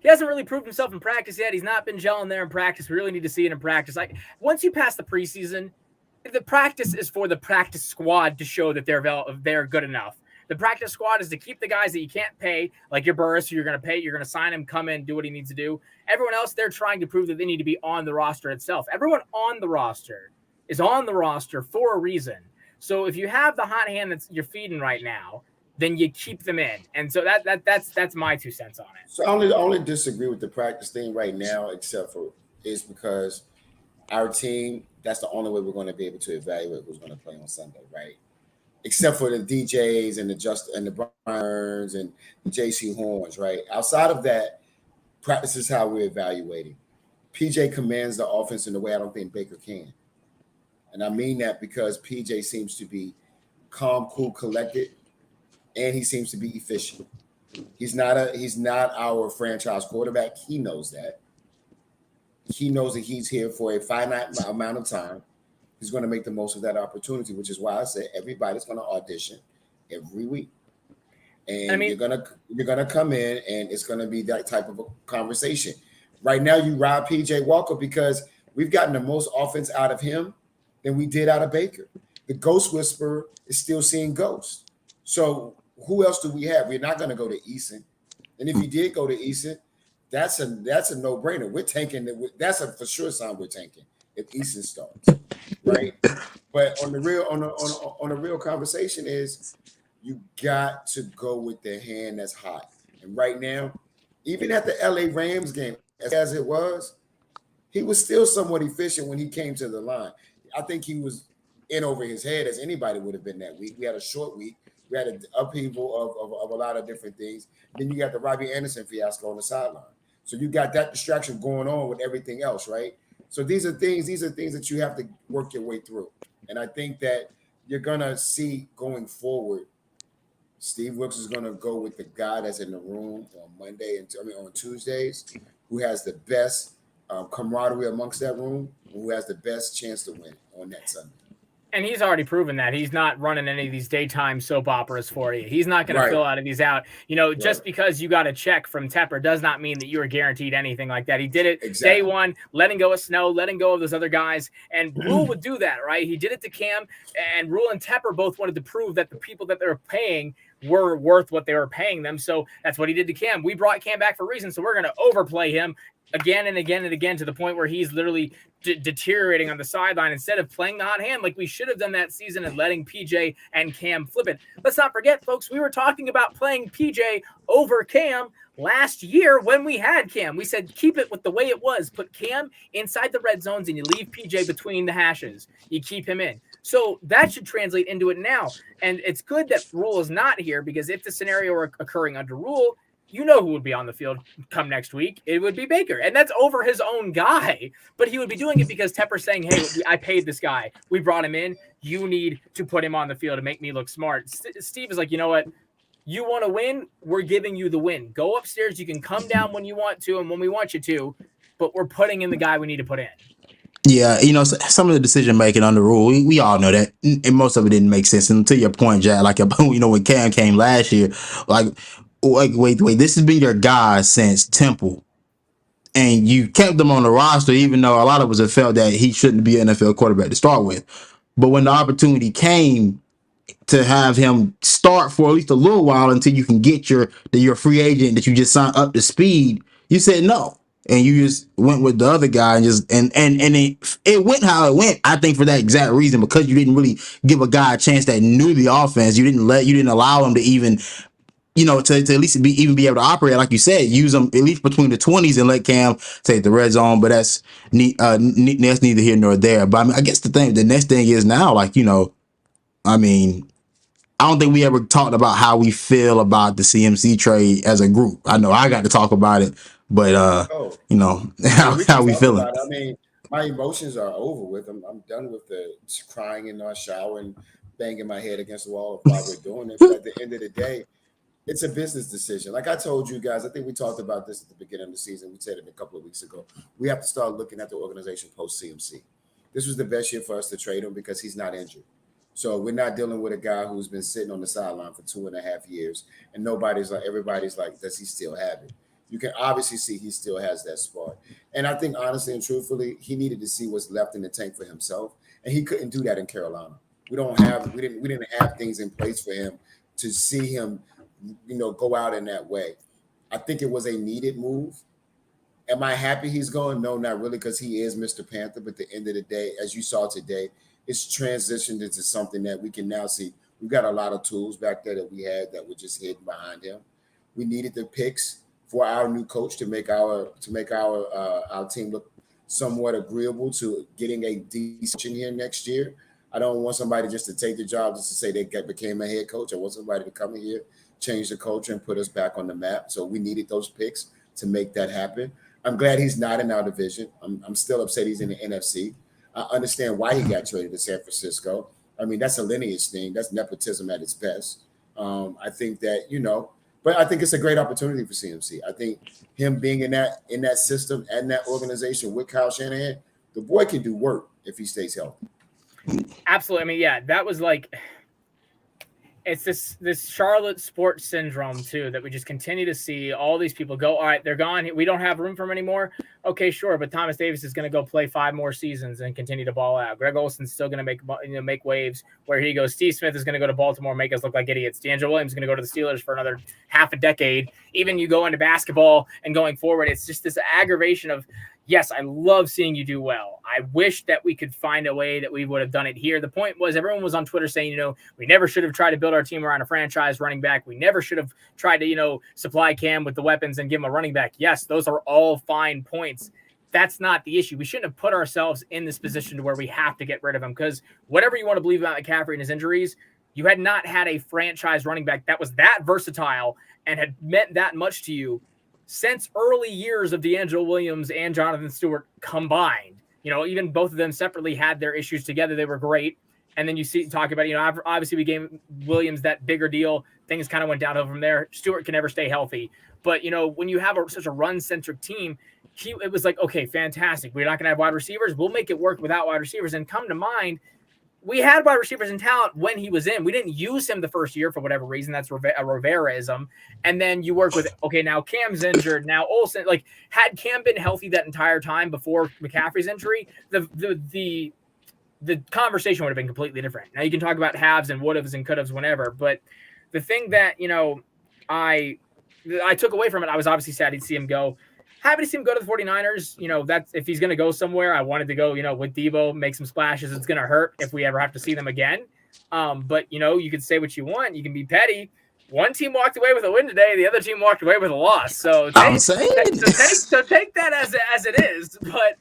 he hasn't really proved himself in practice yet. He's not been gelling there in practice. We really need to see it in practice. Like once you pass the preseason, the practice is for the practice squad to show that they're good enough. The practice squad is to keep the guys that you can't pay, like your Burris, who you're going to pay. You're going to sign him, come in, do what he needs to do. Everyone else, they're trying to prove that they need to be on the roster itself. Everyone on the roster is on the roster for a reason. So if you have the hot hand that you're feeding right now, then you keep them in. And so that's my 2 cents on it. So I only disagree with the practice thing right now, except for is because our team, that's the only way we're going to be able to evaluate who's going to play on Sunday, right? Except for the DJs and the Burns and the JC Horns, right? Outside of that, practice is how we're evaluating. PJ commands the offense in a way I don't think Baker can. And I mean that because PJ seems to be calm, cool, collected, and he seems to be efficient. He's not our franchise quarterback. He knows that. He knows that he's here for a finite amount of time. He's going to make the most of that opportunity, which is why I said everybody's going to audition every week. And you're gonna come in and it's gonna be that type of a conversation. Right now, you ride PJ Walker because we've gotten the most offense out of him than we did out of Baker. The Ghost Whisperer is still seeing ghosts. So who else do we have? We're not gonna go to Eason. And if you did go to Eason, that's a no-brainer. We're tanking. That's a for sure sign we're tanking if Eason starts, right? But on the real conversation is you got to go with the hand that's hot. And right now, even at the LA Rams game, as it was, he was still somewhat efficient when he came to the line. I think he was in over his head as anybody would have been that week. We had a short week. We had an upheaval of a lot of different things. Then you got the Robby Anderson fiasco on the sideline. So you got that distraction going on with everything else, right? So these are things that you have to work your way through. And I think that you're gonna see going forward, Steve Wilks is gonna go with the guy that's in the room on Tuesdays, who has the best camaraderie amongst that room, who has the best chance to win on that Sunday. And he's already proven that he's not running any of these daytime soap operas for you. He's not going to fill out of these out. Just because you got a check from Tepper does not mean that you are guaranteed anything like that. He did it day one, letting go of Snow, letting go of those other guys. And Rule would do that, right? He did it to Cam, and Rule and Tepper both wanted to prove that the people that they were paying were worth what they were paying them. So that's what he did to Cam. We brought Cam back for a reason, so we're going to overplay him again and again and again to the point where he's literally deteriorating on the sideline instead of playing the hot hand like we should have done that season and letting PJ and Cam flip it. Let's not forget, folks, we were talking about playing PJ over Cam last year when we had Cam. We said keep it with the way it was. Put Cam inside the red zones and you leave PJ between the hashes. You keep him in. So that should translate into it now. And it's good that Rule is not here because if the scenario were occurring under Rule, you know who would be on the field come next week. It would be Baker. And that's over his own guy. But he would be doing it because Tepper's saying, hey, I paid this guy. We brought him in. You need to put him on the field to make me look smart. Steve is like, you know what? You want to win? We're giving you the win. Go upstairs. You can come down when you want to and when we want you to. But we're putting in the guy we need to put in. Yeah, some of the decision making under Rule, we all know that, and most of it didn't make sense. And to your point, Jack, like when Cam came last year, wait, this has been your guy since Temple, and you kept him on the roster, even though a lot of us have felt that he shouldn't be an NFL quarterback to start with. But when the opportunity came to have him start for at least a little while until you can get your free agent that you just signed up to speed, you said no. And you just went with the other guy and it went how it went. I think for that exact reason, because you didn't really give a guy a chance that knew the offense. You didn't allow him to even, to at least be able to operate. Like you said, use them at least between the 20s and let Cam take the red zone. But that's neither here nor there. But I mean, I guess the next thing is now, I don't think we ever talked about how we feel about the CMC trade as a group. I know I got to talk about it, but how we feeling? I mean, my emotions are over with. I'm done with the crying in our shower and banging my head against the wall while we're doing it. But at the end of the day, it's a business decision. Like I told you guys, I think we talked about this at the beginning of the season. We said it a couple of weeks ago. We have to start looking at the organization post CMC. This was the best year for us to trade him because he's not injured. So we're not dealing with a guy who's been sitting on the sideline for 2.5 years, and everybody's like, does he still have it? You can obviously see he still has that spark. And I think honestly and truthfully, he needed to see what's left in the tank for himself, and he couldn't do that in Carolina. We didn't have things in place for him to see him, go out in that way. I think it was a needed move. Am I happy he's going? No, not really, because he is Mr. Panther. But at the end of the day, as you saw today, it's transitioned into something that we can now see. We've got a lot of tools back there that we had that were just hidden behind him. We needed the picks for our new coach to make our team look somewhat agreeable to getting a decent in here next year. I don't want somebody just to take the job just to say they became a head coach. I want somebody to come in here, change the culture, and put us back on the map. So we needed those picks to make that happen. I'm glad he's not in our division. I'm still upset he's in the NFC. I understand why he got traded to San Francisco. I mean, that's a lineage thing. That's nepotism at its best. I think that, but I think it's a great opportunity for CMC. I think him being in that system and that organization with Kyle Shanahan, the boy can do work if he stays healthy. Absolutely. I mean, yeah, that was it's this Charlotte sports syndrome too, that we just continue to see all these people go, all right, they're gone. We don't have room for them anymore. Okay, sure. But Thomas Davis is going to go play 5 more seasons and continue to ball out. Greg Olson's still going to make waves where he goes. Steve Smith is going to go to Baltimore, make us look like idiots. D'Angelo Williams is going to go to the Steelers for another half a decade. Even you go into basketball and going forward, it's just this aggravation of, yes, I love seeing you do well. I wish that we could find a way that we would have done it here. The point was everyone was on Twitter saying, we never should have tried to build our team around a franchise running back. We never should have tried to, supply Cam with the weapons and give him a running back. Yes, those are all fine points. That's not the issue. We shouldn't have put ourselves in this position to where we have to get rid of him, because whatever you want to believe about McCaffrey and his injuries, you had not had a franchise running back that was that versatile and had meant that much to you since early years of D'Angelo Williams and Jonathan Stewart combined. Even both of them separately had their issues together. They were great. And then talk about, obviously we gave Williams that bigger deal. Things kind of went downhill from there. Stewart can never stay healthy. But, when you have such a run-centric team, it was like, okay, fantastic. We're not going to have wide receivers. We'll make it work without wide receivers. And come to mind, we had wide receivers and talent when he was in. We didn't use him the first year for whatever reason. That's a Riveraism. And then you work with, okay, now Cam's injured. Now Olsen, had Cam been healthy that entire time before McCaffrey's injury, the conversation would have been completely different. Now you can talk about haves and would haves and could haves whenever, but The thing that, I took away from it, I was obviously sad to see him go. Happy to see him go to the 49ers. That's if he's going to go somewhere, I wanted to go, with Debo, make some splashes. It's going to hurt if we ever have to see them again. But, you can say what you want. You can be petty. One team walked away with a win today. The other team walked away with a loss. So I'm saying, take that as it is. But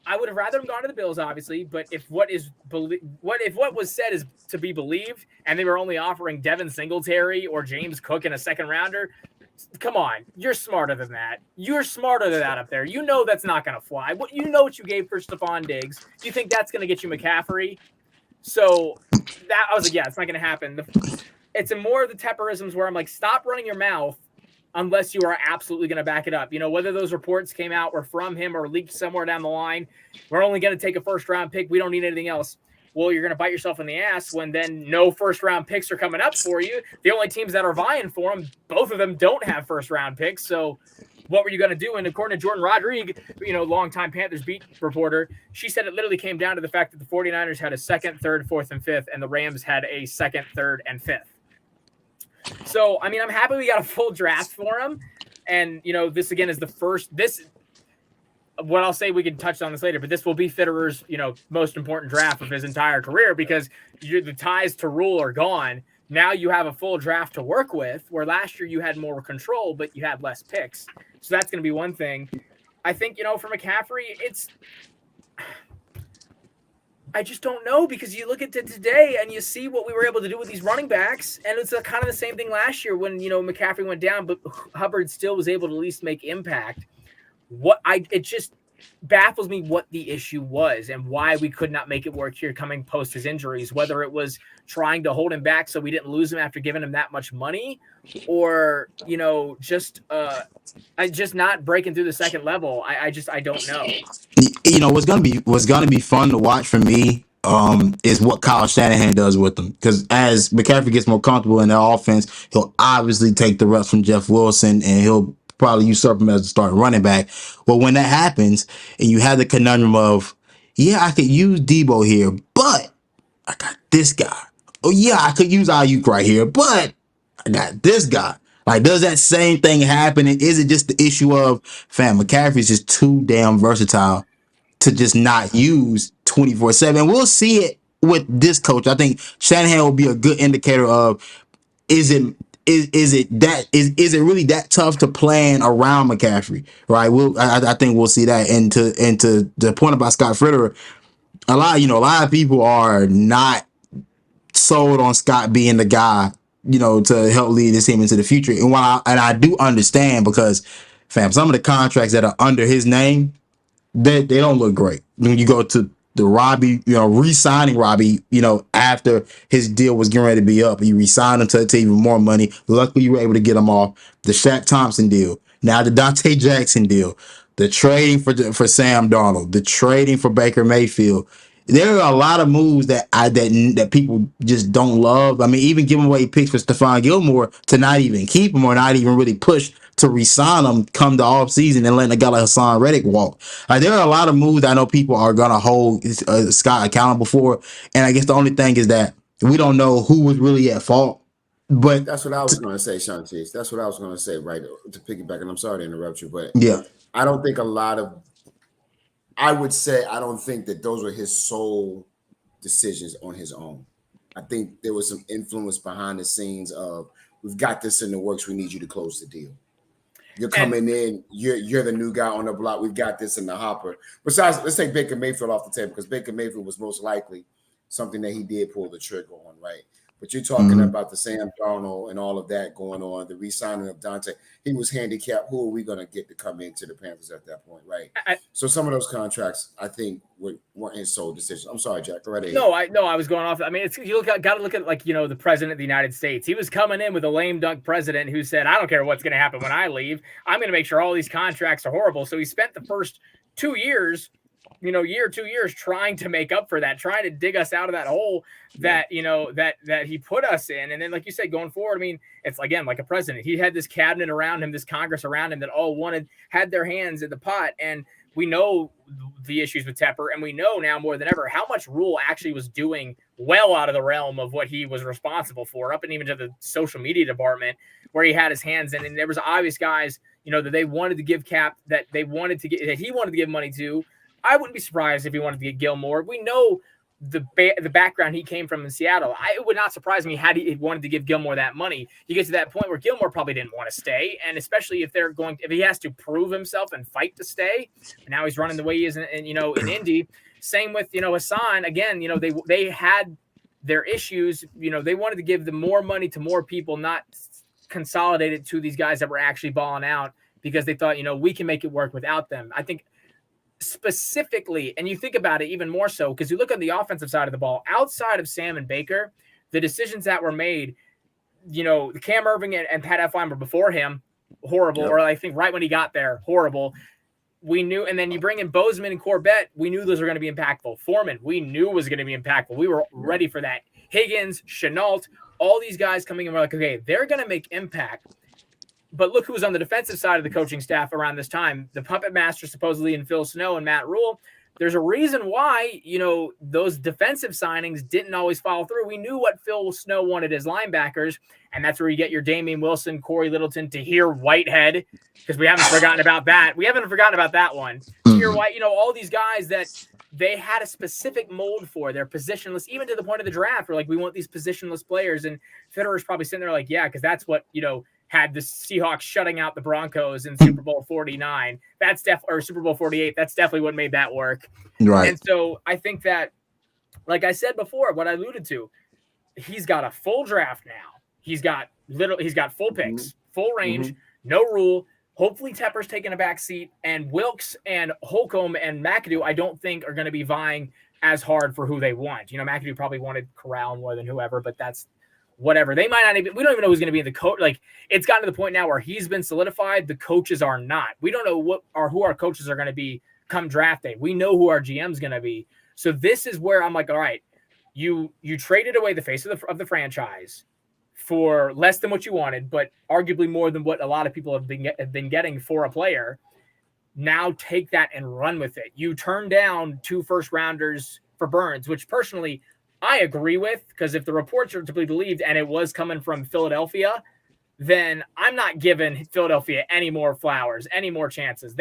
I would have rather him gone to the Bills, obviously. But if what was said is to be believed, and they were only offering Devin Singletary or James Cook in a second rounder, come on, you're smarter than that. You're smarter than that up there. You know that's not going to fly. What you gave for Stephon Diggs. Do you think that's going to get you McCaffrey? So that I was like, yeah, it's not going to happen. It's more of the Tepperisms where I'm like, stop running your mouth unless you are absolutely going to back it up. Whether those reports came out or from him or leaked somewhere down the line, we're only going to take a first-round pick. We don't need anything else. Well, you're going to bite yourself in the ass when then no first-round picks are coming up for you. The only teams that are vying for them, both of them don't have first-round picks. So what were you going to do? And according to Jordan Rodriguez, longtime Panthers beat reporter, she said it literally came down to the fact that the 49ers had a second, third, fourth, and fifth, and the Rams had a second, third, and fifth. So, I'm happy we got a full draft for him. And, this again is the first, what I'll say, we can touch on this later, but this will be Fitterer's, most important draft of his entire career because the ties to rule are gone. Now you have a full draft to work with, where last year you had more control, but you had less picks. So that's going to be one thing. I think, for McCaffrey, I just don't know, because you look at it today and you see what we were able to do with these running backs, and it's kind of the same thing last year when, McCaffrey went down, but Hubbard still was able to at least make impact. It just baffles me what the issue was and why we could not make it work here coming post his injuries, whether it was trying to hold him back so we didn't lose him after giving him that much money, or, just not breaking through the second level. I don't know. What's gonna be fun to watch for me is what Kyle Shanahan does with them, because as McCaffrey gets more comfortable in the offense, he'll obviously take the reps from Jeff Wilson and he'll probably usurp him as a starting running back. Well, when that happens and you have the conundrum of, yeah, I could use Debo here, but I got this guy. Oh yeah, I could use Ayuk right here, but I got this guy. Like, does that same thing happen? And is it just the issue of, McCaffrey's just too damn versatile to just not use 24/7? We'll see it with this coach. I think Shanahan will be a good indicator of, is it really that tough to plan around McCaffrey, right? I think we'll see that. And to the point about Scott Fitterer, a lot of people are not sold on Scott being the guy, to help lead this team into the future. And I do understand, because some of the contracts that are under his name, they don't look great. When you go to the Robby, re-signing Robby, after his deal was getting ready to be up, you re-signed him to even more money. Luckily, you were able to get him off. The Shaq Thompson deal, now the Dante Jackson deal, the trading for Sam Darnold, the trading for Baker Mayfield. There are a lot of moves that people just don't love. Even giving away picks for Stephon Gilmore to not even keep him or not even really push to re-sign him come the off season and letting a guy like Hassan Reddick walk. There are a lot of moves I know people are gonna hold Scott accountable for, and I guess the only thing is that we don't know who was really at fault. But that's what I was going to say, Shontis. That's what I was going to say, right? To piggyback, and I'm sorry to interrupt you, but yeah, I don't think I would say I don't think that those were his sole decisions on his own. I think there was some influence behind the scenes of, we've got this in the works, we need you to close the deal. You're coming in, you're the new guy on the block, we've got this in the hopper. Besides, let's take Baker Mayfield off the table, because Baker Mayfield was most likely something that he did pull the trigger on, right? But you're talking about the Sam Darnold and all of that going on, the re-signing of Dante. He was handicapped. Who are we going to get to come into the Panthers at that point, right? So some of those contracts, I think, weren't his sole decision. I'm sorry, Jack. Go right ahead. No, I was going off. You got to look at, the president of the United States. He was coming in with a lame dunk president who said, I don't care what's going to happen when I leave. I'm going to make sure all these contracts are horrible. So he spent the first 2 years, 2 years trying to make up for that, trying to dig us out of that hole that, that he put us in. And then, like you said, going forward, it's again, like a president, he had this cabinet around him, this Congress around him that all had their hands in the pot. And we know the issues with Tepper, and we know now more than ever how much Rule actually was doing well out of the realm of what he was responsible for, up and even to the social media department where he had his hands in. And there was obvious guys, that they wanted to give Cap, that he wanted to give money to. I wouldn't be surprised if he wanted to get Gilmore. We know the background he came from in Seattle. It would not surprise me had he wanted to give Gilmore that money. You get to that point where Gilmore probably didn't want to stay, and especially if he has to prove himself and fight to stay. And now he's running the way he is in Indy. Same with Hassan. Again, they had their issues. They wanted to give the more money to more people, not consolidate it to these guys that were actually balling out because they thought we can make it work without them. I think. Specifically, and you think about it even more so because you look on the offensive side of the ball, outside of Sam and Baker, the decisions that were made, Cam Irving and Pat Elflein were before him, horrible, or I think right when he got there, horrible. We knew, and then you bring in Bozeman and Corbett, we knew those were going to be impactful. Foreman, we knew was going to be impactful. We were ready for that. Higgins, Chenault, all these guys coming in, we're like, okay, they're going to make impact. But look who was on the defensive side of the coaching staff around this time. The puppet master supposedly in Phil Snow and Matt Rule. There's a reason why, those defensive signings didn't always follow through. We knew what Phil Snow wanted as linebackers, and that's where you get your Damian Wilson, Corey Littleton, Tahir Whitehead, because we haven't forgotten about that. We haven't forgotten about that one. Tahir White, all these guys that they had a specific mold for. They're positionless, even to the point of the draft. We're like, we want these positionless players. And Fitterer's probably sitting there like, yeah, because that's what, had the Seahawks shutting out the Broncos in Super Bowl 49. Or Super Bowl 48. That's definitely what made that work. Right. And so I think that, like I said before, what I alluded to, he's got a full draft now. He's got full picks, full range, no Rule. Hopefully Tepper's taking a back seat, and Wilks and Holcomb and McAdoo, I don't think are going to be vying as hard for who they want. McAdoo probably wanted Corral more than whoever, but that's whatever. They might not even, we don't even know who's going to be in the coach. Like, it's gotten to the point now where he's been solidified. The coaches are not. We don't know who our coaches are going to be come draft day. We know who our GM's going to be. So this is where I'm like, all right, you traded away the face of the franchise for less than what you wanted, but arguably more than what a lot of people have been getting for a player. Now take that and run with it. You turned down 2 first rounders for Burns, which personally I agree with, because if the reports are to be believed and it was coming from Philadelphia, then I'm not giving Philadelphia any more flowers, any more chances.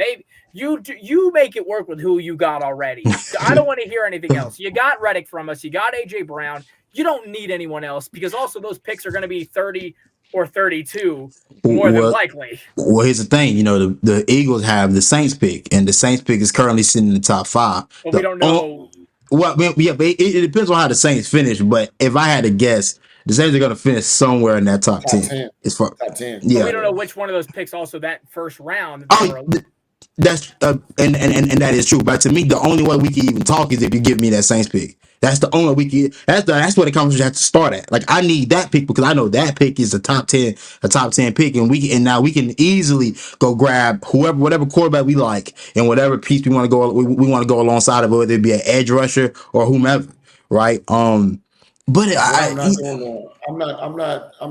You make it work with who you got already. I don't want to hear anything else. You got Reddick from us. You got AJ Brown. You don't need anyone else, because also those picks are going to be 30 or 32 more than likely. Well, here's the thing. The Eagles have the Saints pick, and the Saints pick is currently sitting in the top 5. But we don't know. Well, yeah, but it depends on how the Saints finish. But if I had to guess, the Saints are going to finish somewhere in that top 10. It's for top 10. Yeah, but we don't know which one of those picks. Also, that first round. That's and that is true. But to me, the only way we can even talk is if you give me that Saints pick. That's the only way we can. That's where the conversation has to start at. Like, I need that pick because I know that pick is a top 10 pick, and now we can easily go grab whatever quarterback we like, and whatever piece we want to go alongside of, whether it be an edge rusher or whomever, right? But I'm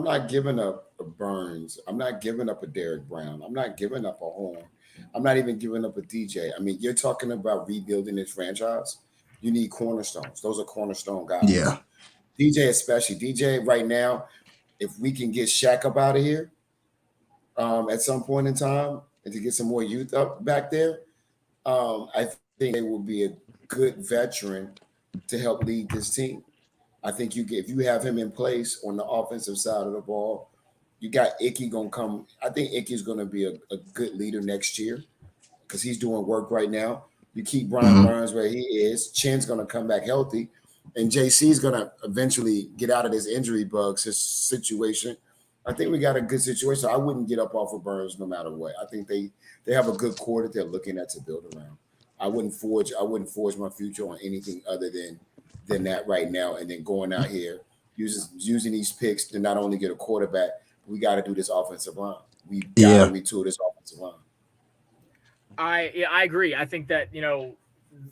not giving up a Burns. I'm not giving up a Derek Brown. I'm not giving up a Horn. I'm not even giving up a DJ. I mean, you're talking about rebuilding this franchise. You need cornerstones. Those are cornerstone guys. Yeah. DJ especially. DJ right now, if we can get Shaq up out of here at some point in time and to get some more youth up back there, I think they will be a good veteran to help lead this team. I think if you have him in place on the offensive side of the ball, you got Icky going to come. I think Icky's going to be a good leader next year because he's doing work right now. You keep Brian Burns where he is. Chin's going to come back healthy. And JC's going to eventually get out of this injury bugs, his situation. I think we got a good situation. I wouldn't get up off of Burns no matter what. I think they have a good core that they're looking at to build around. I wouldn't forge my future on anything other than that right now. And then going out here using these picks to not only get a quarterback, we got to do this offensive line. We got to retool this offensive line. I agree. I think that,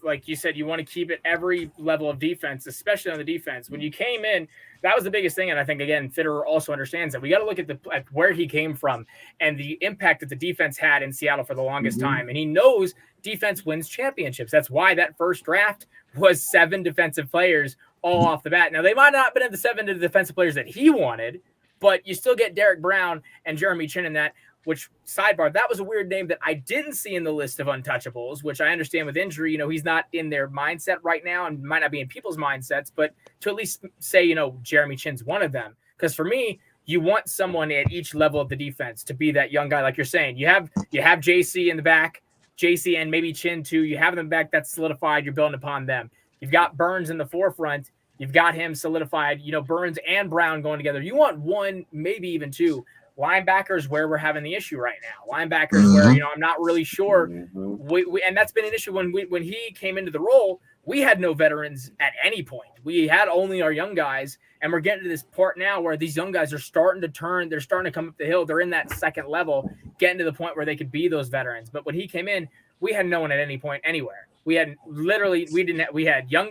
like you said, you want to keep it every level of defense, especially on the defense. When you came in, that was the biggest thing. And I think, again, Fitterer also understands that we got to look at where he came from and the impact that the defense had in Seattle for the longest time. And he knows defense wins championships. That's why that first draft was 7 defensive players all off the bat. Now, they might not have been at the 7 defensive players that he wanted, but you still get Derek Brown and Jeremy Chin in that. Which, sidebar, that was a weird name that I didn't see in the list of untouchables, which I understand with injury, he's not in their mindset right now and might not be in people's mindsets, but to at least say, Jeremy Chin's one of them. Because for me, you want someone at each level of the defense to be that young guy, like you're saying. You have JC in the back, JC and maybe Chin too. You have them back, that's solidified. You're building upon them. You've got Burns in the forefront. You've got him solidified. Burns and Brown going together. You want 1, maybe even 2. Linebackers where we're having the issue right now. Linebackers where I'm not really sure. And that's been an issue when he came into the role. We had no veterans at any point. We had only our young guys, and we're getting to this part now where these young guys are starting to turn. They're starting to come up the hill. They're in that second level, getting to the point where they could be those veterans. But when he came in, we had no one at any point anywhere. We had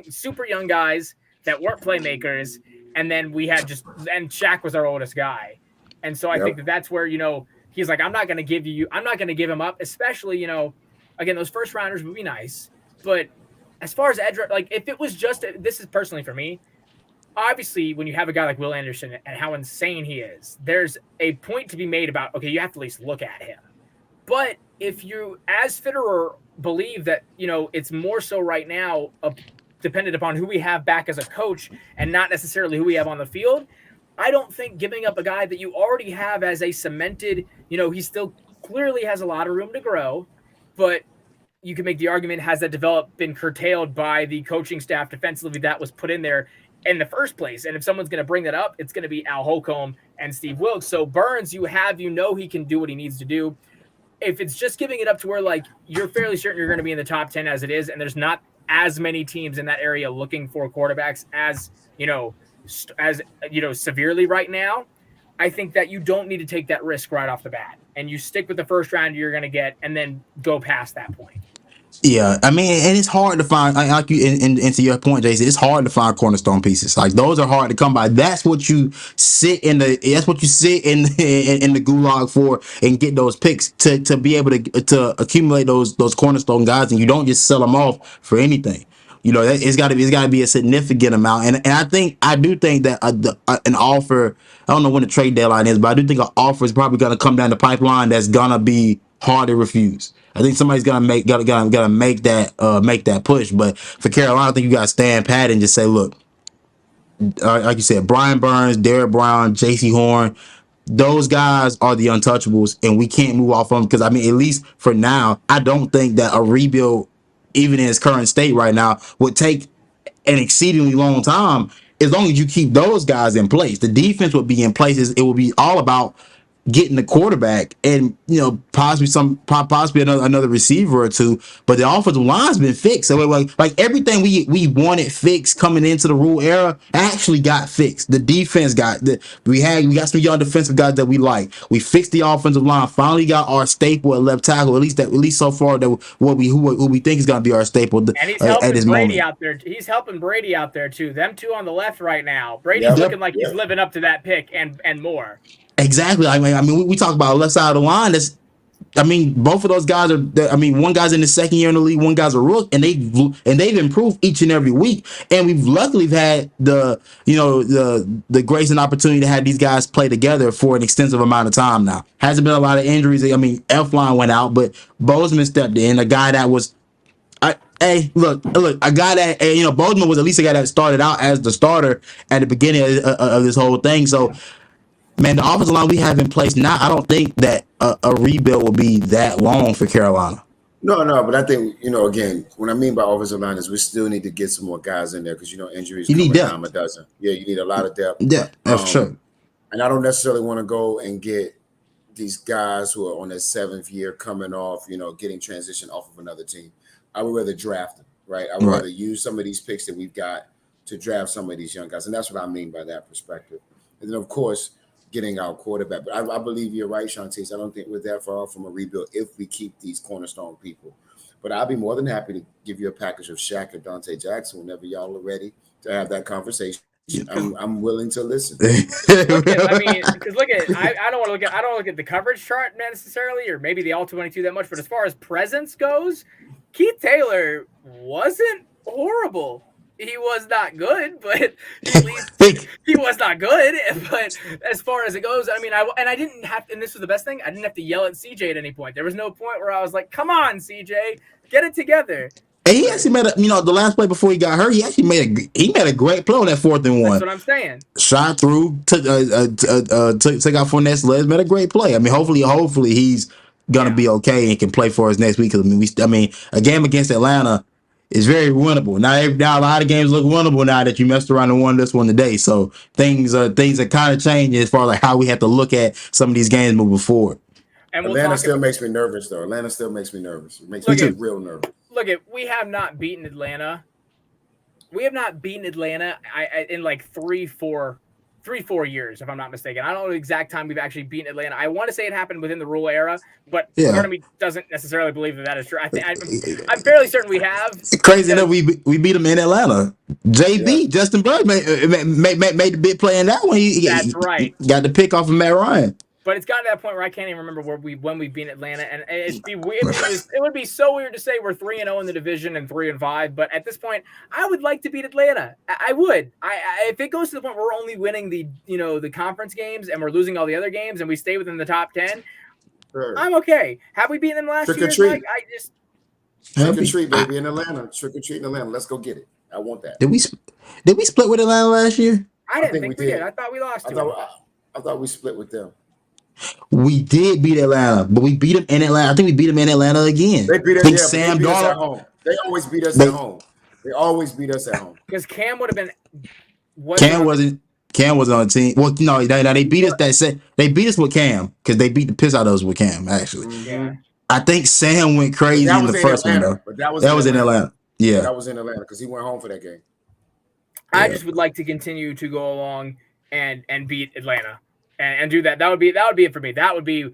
super young guys that weren't playmakers, and then we had and Shaq was our oldest guy. And so I think that's where, he's like, I'm not going to give him up, especially, again, those first rounders would be nice. But as far as edge, like if it was just, this is personally for me, obviously when you have a guy like Will Anderson and how insane he is, there's a point to be made about, okay, you have to at least look at him. But if you, as Fitterer, believe that, it's more so right now dependent upon who we have back as a coach and not necessarily who we have on the field, I don't think giving up a guy that you already have as a cemented, he still clearly has a lot of room to grow, but you can make the argument, has that been curtailed by the coaching staff defensively that was put in there in the first place? And if someone's going to bring that up, it's going to be Al Holcomb and Steve Wilks. So Burns, he can do what he needs to do. If it's just giving it up to where, like, you're fairly certain you're going to be in the top 10 as it is, and there's not as many teams in that area looking for quarterbacks as severely right now, I think that you don't need to take that risk right off the bat, and you stick with the first round you're going to get, and then go past that point. Yeah, I mean, and it's hard to find, like you, and to your point, Jason, it's hard to find cornerstone pieces. Like those are hard to come by. That's what you sit in the gulag for, and get those picks to be able to accumulate those cornerstone guys, and you don't just sell them off for anything. It's got to be a significant amount, and I do think that an offer, I don't know when the trade deadline is, but I do think an offer is probably going to come down the pipeline that's gonna be hard to refuse. I think somebody's gonna make that push. But for Carolina, I think you got to stand pat and just say, look, like you said, Brian Burns, Derek Brown, J.C. Horn, those guys are the untouchables, and we can't move off them, because I mean, at least for now, I don't think that a rebuild, even in its current state right now, would take an exceedingly long time. As long as you keep those guys in place, the defense would be in place. It will be all about getting the quarterback and possibly another receiver or two, but the offensive line's been fixed. So like everything we wanted fixed coming into the rule era actually got fixed. The defense we got some young defensive guys that we like. We fixed the offensive line. Finally got our staple at left tackle. At least so far, that who we think is going to be our staple. And he's helping at this Brady moment out there. He's helping Brady out there too. Them two on the left right now. Brady's looking like he's living up to that pick and more. Exactly. I mean, we talk about left side of the line. Both of those guys are. One guy's in the second year in the league, one guy's a rook, and they've improved each and every week. And we've luckily had the grace and opportunity to have these guys play together for an extensive amount of time now. Hasn't been a lot of injuries. Elfline went out, but Bozeman stepped in. A guy that was. A guy that Bozeman was at least a guy that started out as the starter at the beginning of this whole thing. So. Man, the offensive line we have in place now, I don't think that a rebuild will be that long for Carolina. No, but I think, again, what I mean by offensive line is we still need to get some more guys in there, because, injuries come a dime a dozen. Yeah, you need a lot of depth. Yeah, that's true. And I don't necessarily want to go and get these guys who are on their 7th year coming off, getting transitioned off of another team. I would rather draft them, right? I would rather use some of these picks that we've got to draft some of these young guys. And that's what I mean by that perspective. And then, of course, getting our quarterback. But I believe you're right, Shontis. I don't think we're that far off from a rebuild if we keep these cornerstone people. But I'll be more than happy to give you a package of Shaq and Dante Jackson whenever y'all are ready to have that conversation. I'm willing to listen. Look at, I mean, because I don't want to I don't look at the coverage chart necessarily, or maybe the all 22 that much. But as far as presence goes, Keith Taylor wasn't horrible. He was not good, but at least he was not good. But as far as it goes, I mean, I didn't have to, and this was the best thing, I didn't have to yell at CJ at any point. There was no point where I was like, come on, CJ, get it together. And he actually made the last play before he got hurt, he actually made a great play on that 4th and 1. That's what I'm saying. Shot through, took out Fournette's legs, made a great play. I mean, hopefully he's gonna be okay and can play for us next week. Because I mean, a game against Atlanta is very winnable. Now a lot of games look winnable now that you messed around and won this one today. So things are kind of changing as far as like how we have to look at some of these games moving forward. And Atlanta still makes me nervous, though. Atlanta still makes me nervous. It makes me real nervous. Look, we have not beaten Atlanta. We have not beaten Atlanta in like 3-4 years, if I'm not mistaken. I don't know the exact time we've actually beaten Atlanta. I want to say it happened within the Rule era, but part of me doesn't necessarily believe that is true. I'm fairly certain we have. Crazy enough, we beat them in Atlanta. JB, Justin Bird made the big play in that one. That's right. Got the pick off of Matt Ryan. But it's gotten to that point where I can't even remember when we beat Atlanta, and it'd be weird. It would be so weird to say we're 3-0 in the division and 3-5. But at this point, I would like to beat Atlanta. I would. If it goes to the point where we're only winning the conference games and we're losing all the other games and we stay within the top 10, sure, I'm okay. Have we beaten them last year? Like, trick or treat, baby, in Atlanta. Trick or treat in Atlanta. Let's go get it. I want that. Did we split with Atlanta last year? I didn't think we did. I thought we lost. I thought we split with them. We did beat Atlanta, but we beat them in Atlanta. I think we beat them in Atlanta again. They beat us, Sam Darnold at home. They always beat us at home. They always beat us at home. Because Cam would have been. Cam wasn't on the team. Well, no, they beat us. They beat us with Cam because they beat the piss out of us with Cam. Actually, yeah. I think Sam went crazy in the first one though. But that was in Atlanta. Yeah, that was in Atlanta because he went home for that game. I just would like to continue to go along and beat Atlanta. And do that. That would be it for me. That would be,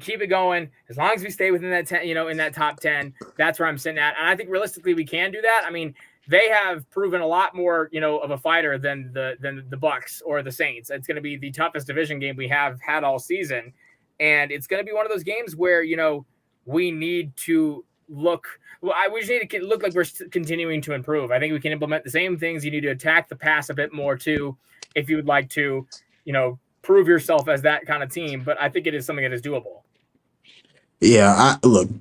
keep it going as long as we stay within that 10, in that top 10. That's where I'm sitting at. And I think realistically we can do that. I mean, they have proven a lot more, of a fighter than the Bucks or the Saints. It's going to be the toughest division game we have had all season, and it's going to be one of those games where we need to look. Well, we just need to look like we're continuing to improve. I think we can implement the same things. You need to attack the pass a bit more too, if you would like to, prove yourself as that kind of team, but I think it is something that is doable. Yeah,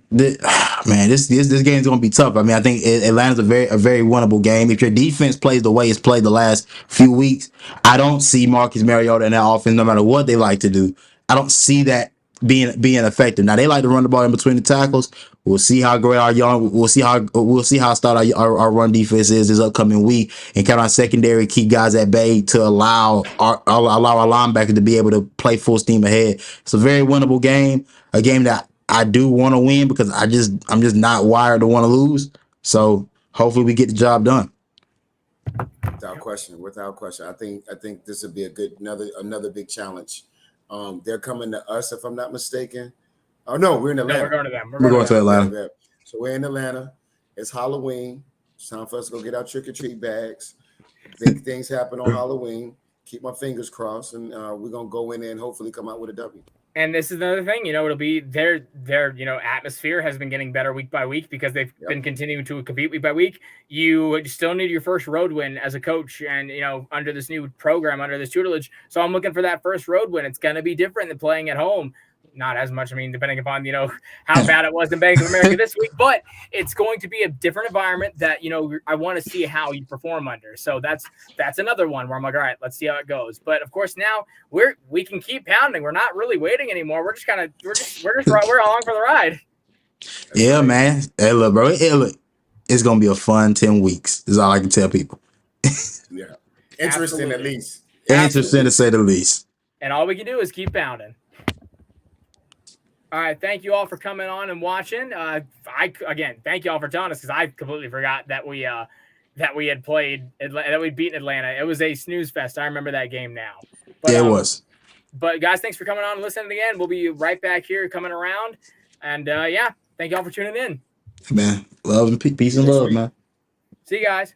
this game's gonna be tough. I mean, I think Atlanta's a very winnable game. If your defense plays the way it's played the last few weeks, I don't see Marcus Mariota in that offense, no matter what they like to do. I don't see that being effective. Now they like to run the ball in between the tackles. We'll see how great we'll see how stout our run defense is this upcoming week, and count on secondary, keep guys at bay to allow our linebackers to be able to play full steam ahead. It's a very winnable game, a game that I do want to win because I'm just not wired to want to lose. So hopefully we get the job done. Without question. I think this would be a good another big challenge. They're coming to us, if I'm not mistaken. Oh no, we're in Atlanta. No, we're going to them. We're going to Atlanta. So we're in Atlanta. It's Halloween. It's time for us to go get our trick or treat bags. Big things happen on Halloween. Keep my fingers crossed, and we're gonna go in there and hopefully come out with a W. And this is another thing, it'll be their atmosphere has been getting better week by week because they've been continuing to compete week by week. You still need your first road win as a coach and, under this new program, under this tutelage. So I'm looking for that first road win. It's going to be different than playing at home. Not as much, depending upon, how bad it was in Bank of America this week, but it's going to be a different environment that, I want to see how you perform under. So that's another one where I'm like, all right, let's see how it goes. But of course now we can keep pounding. We're not really waiting anymore. We're along for the ride. Yeah, man. Hey, look, bro. It's going to be a fun 10 weeks. Is all I can tell people. Yeah. Interesting, at least. Interesting to say the least. And all we can do is keep pounding. All right, thank you all for coming on and watching. Thank you all for telling us because I completely forgot that we had played that we'd beaten Atlanta. It was a snooze fest. I remember that game now. But, it was. But guys, thanks for coming on and listening again. We'll be right back here coming around, and thank you all for tuning in. Man. Love and peace and love, man. See you guys.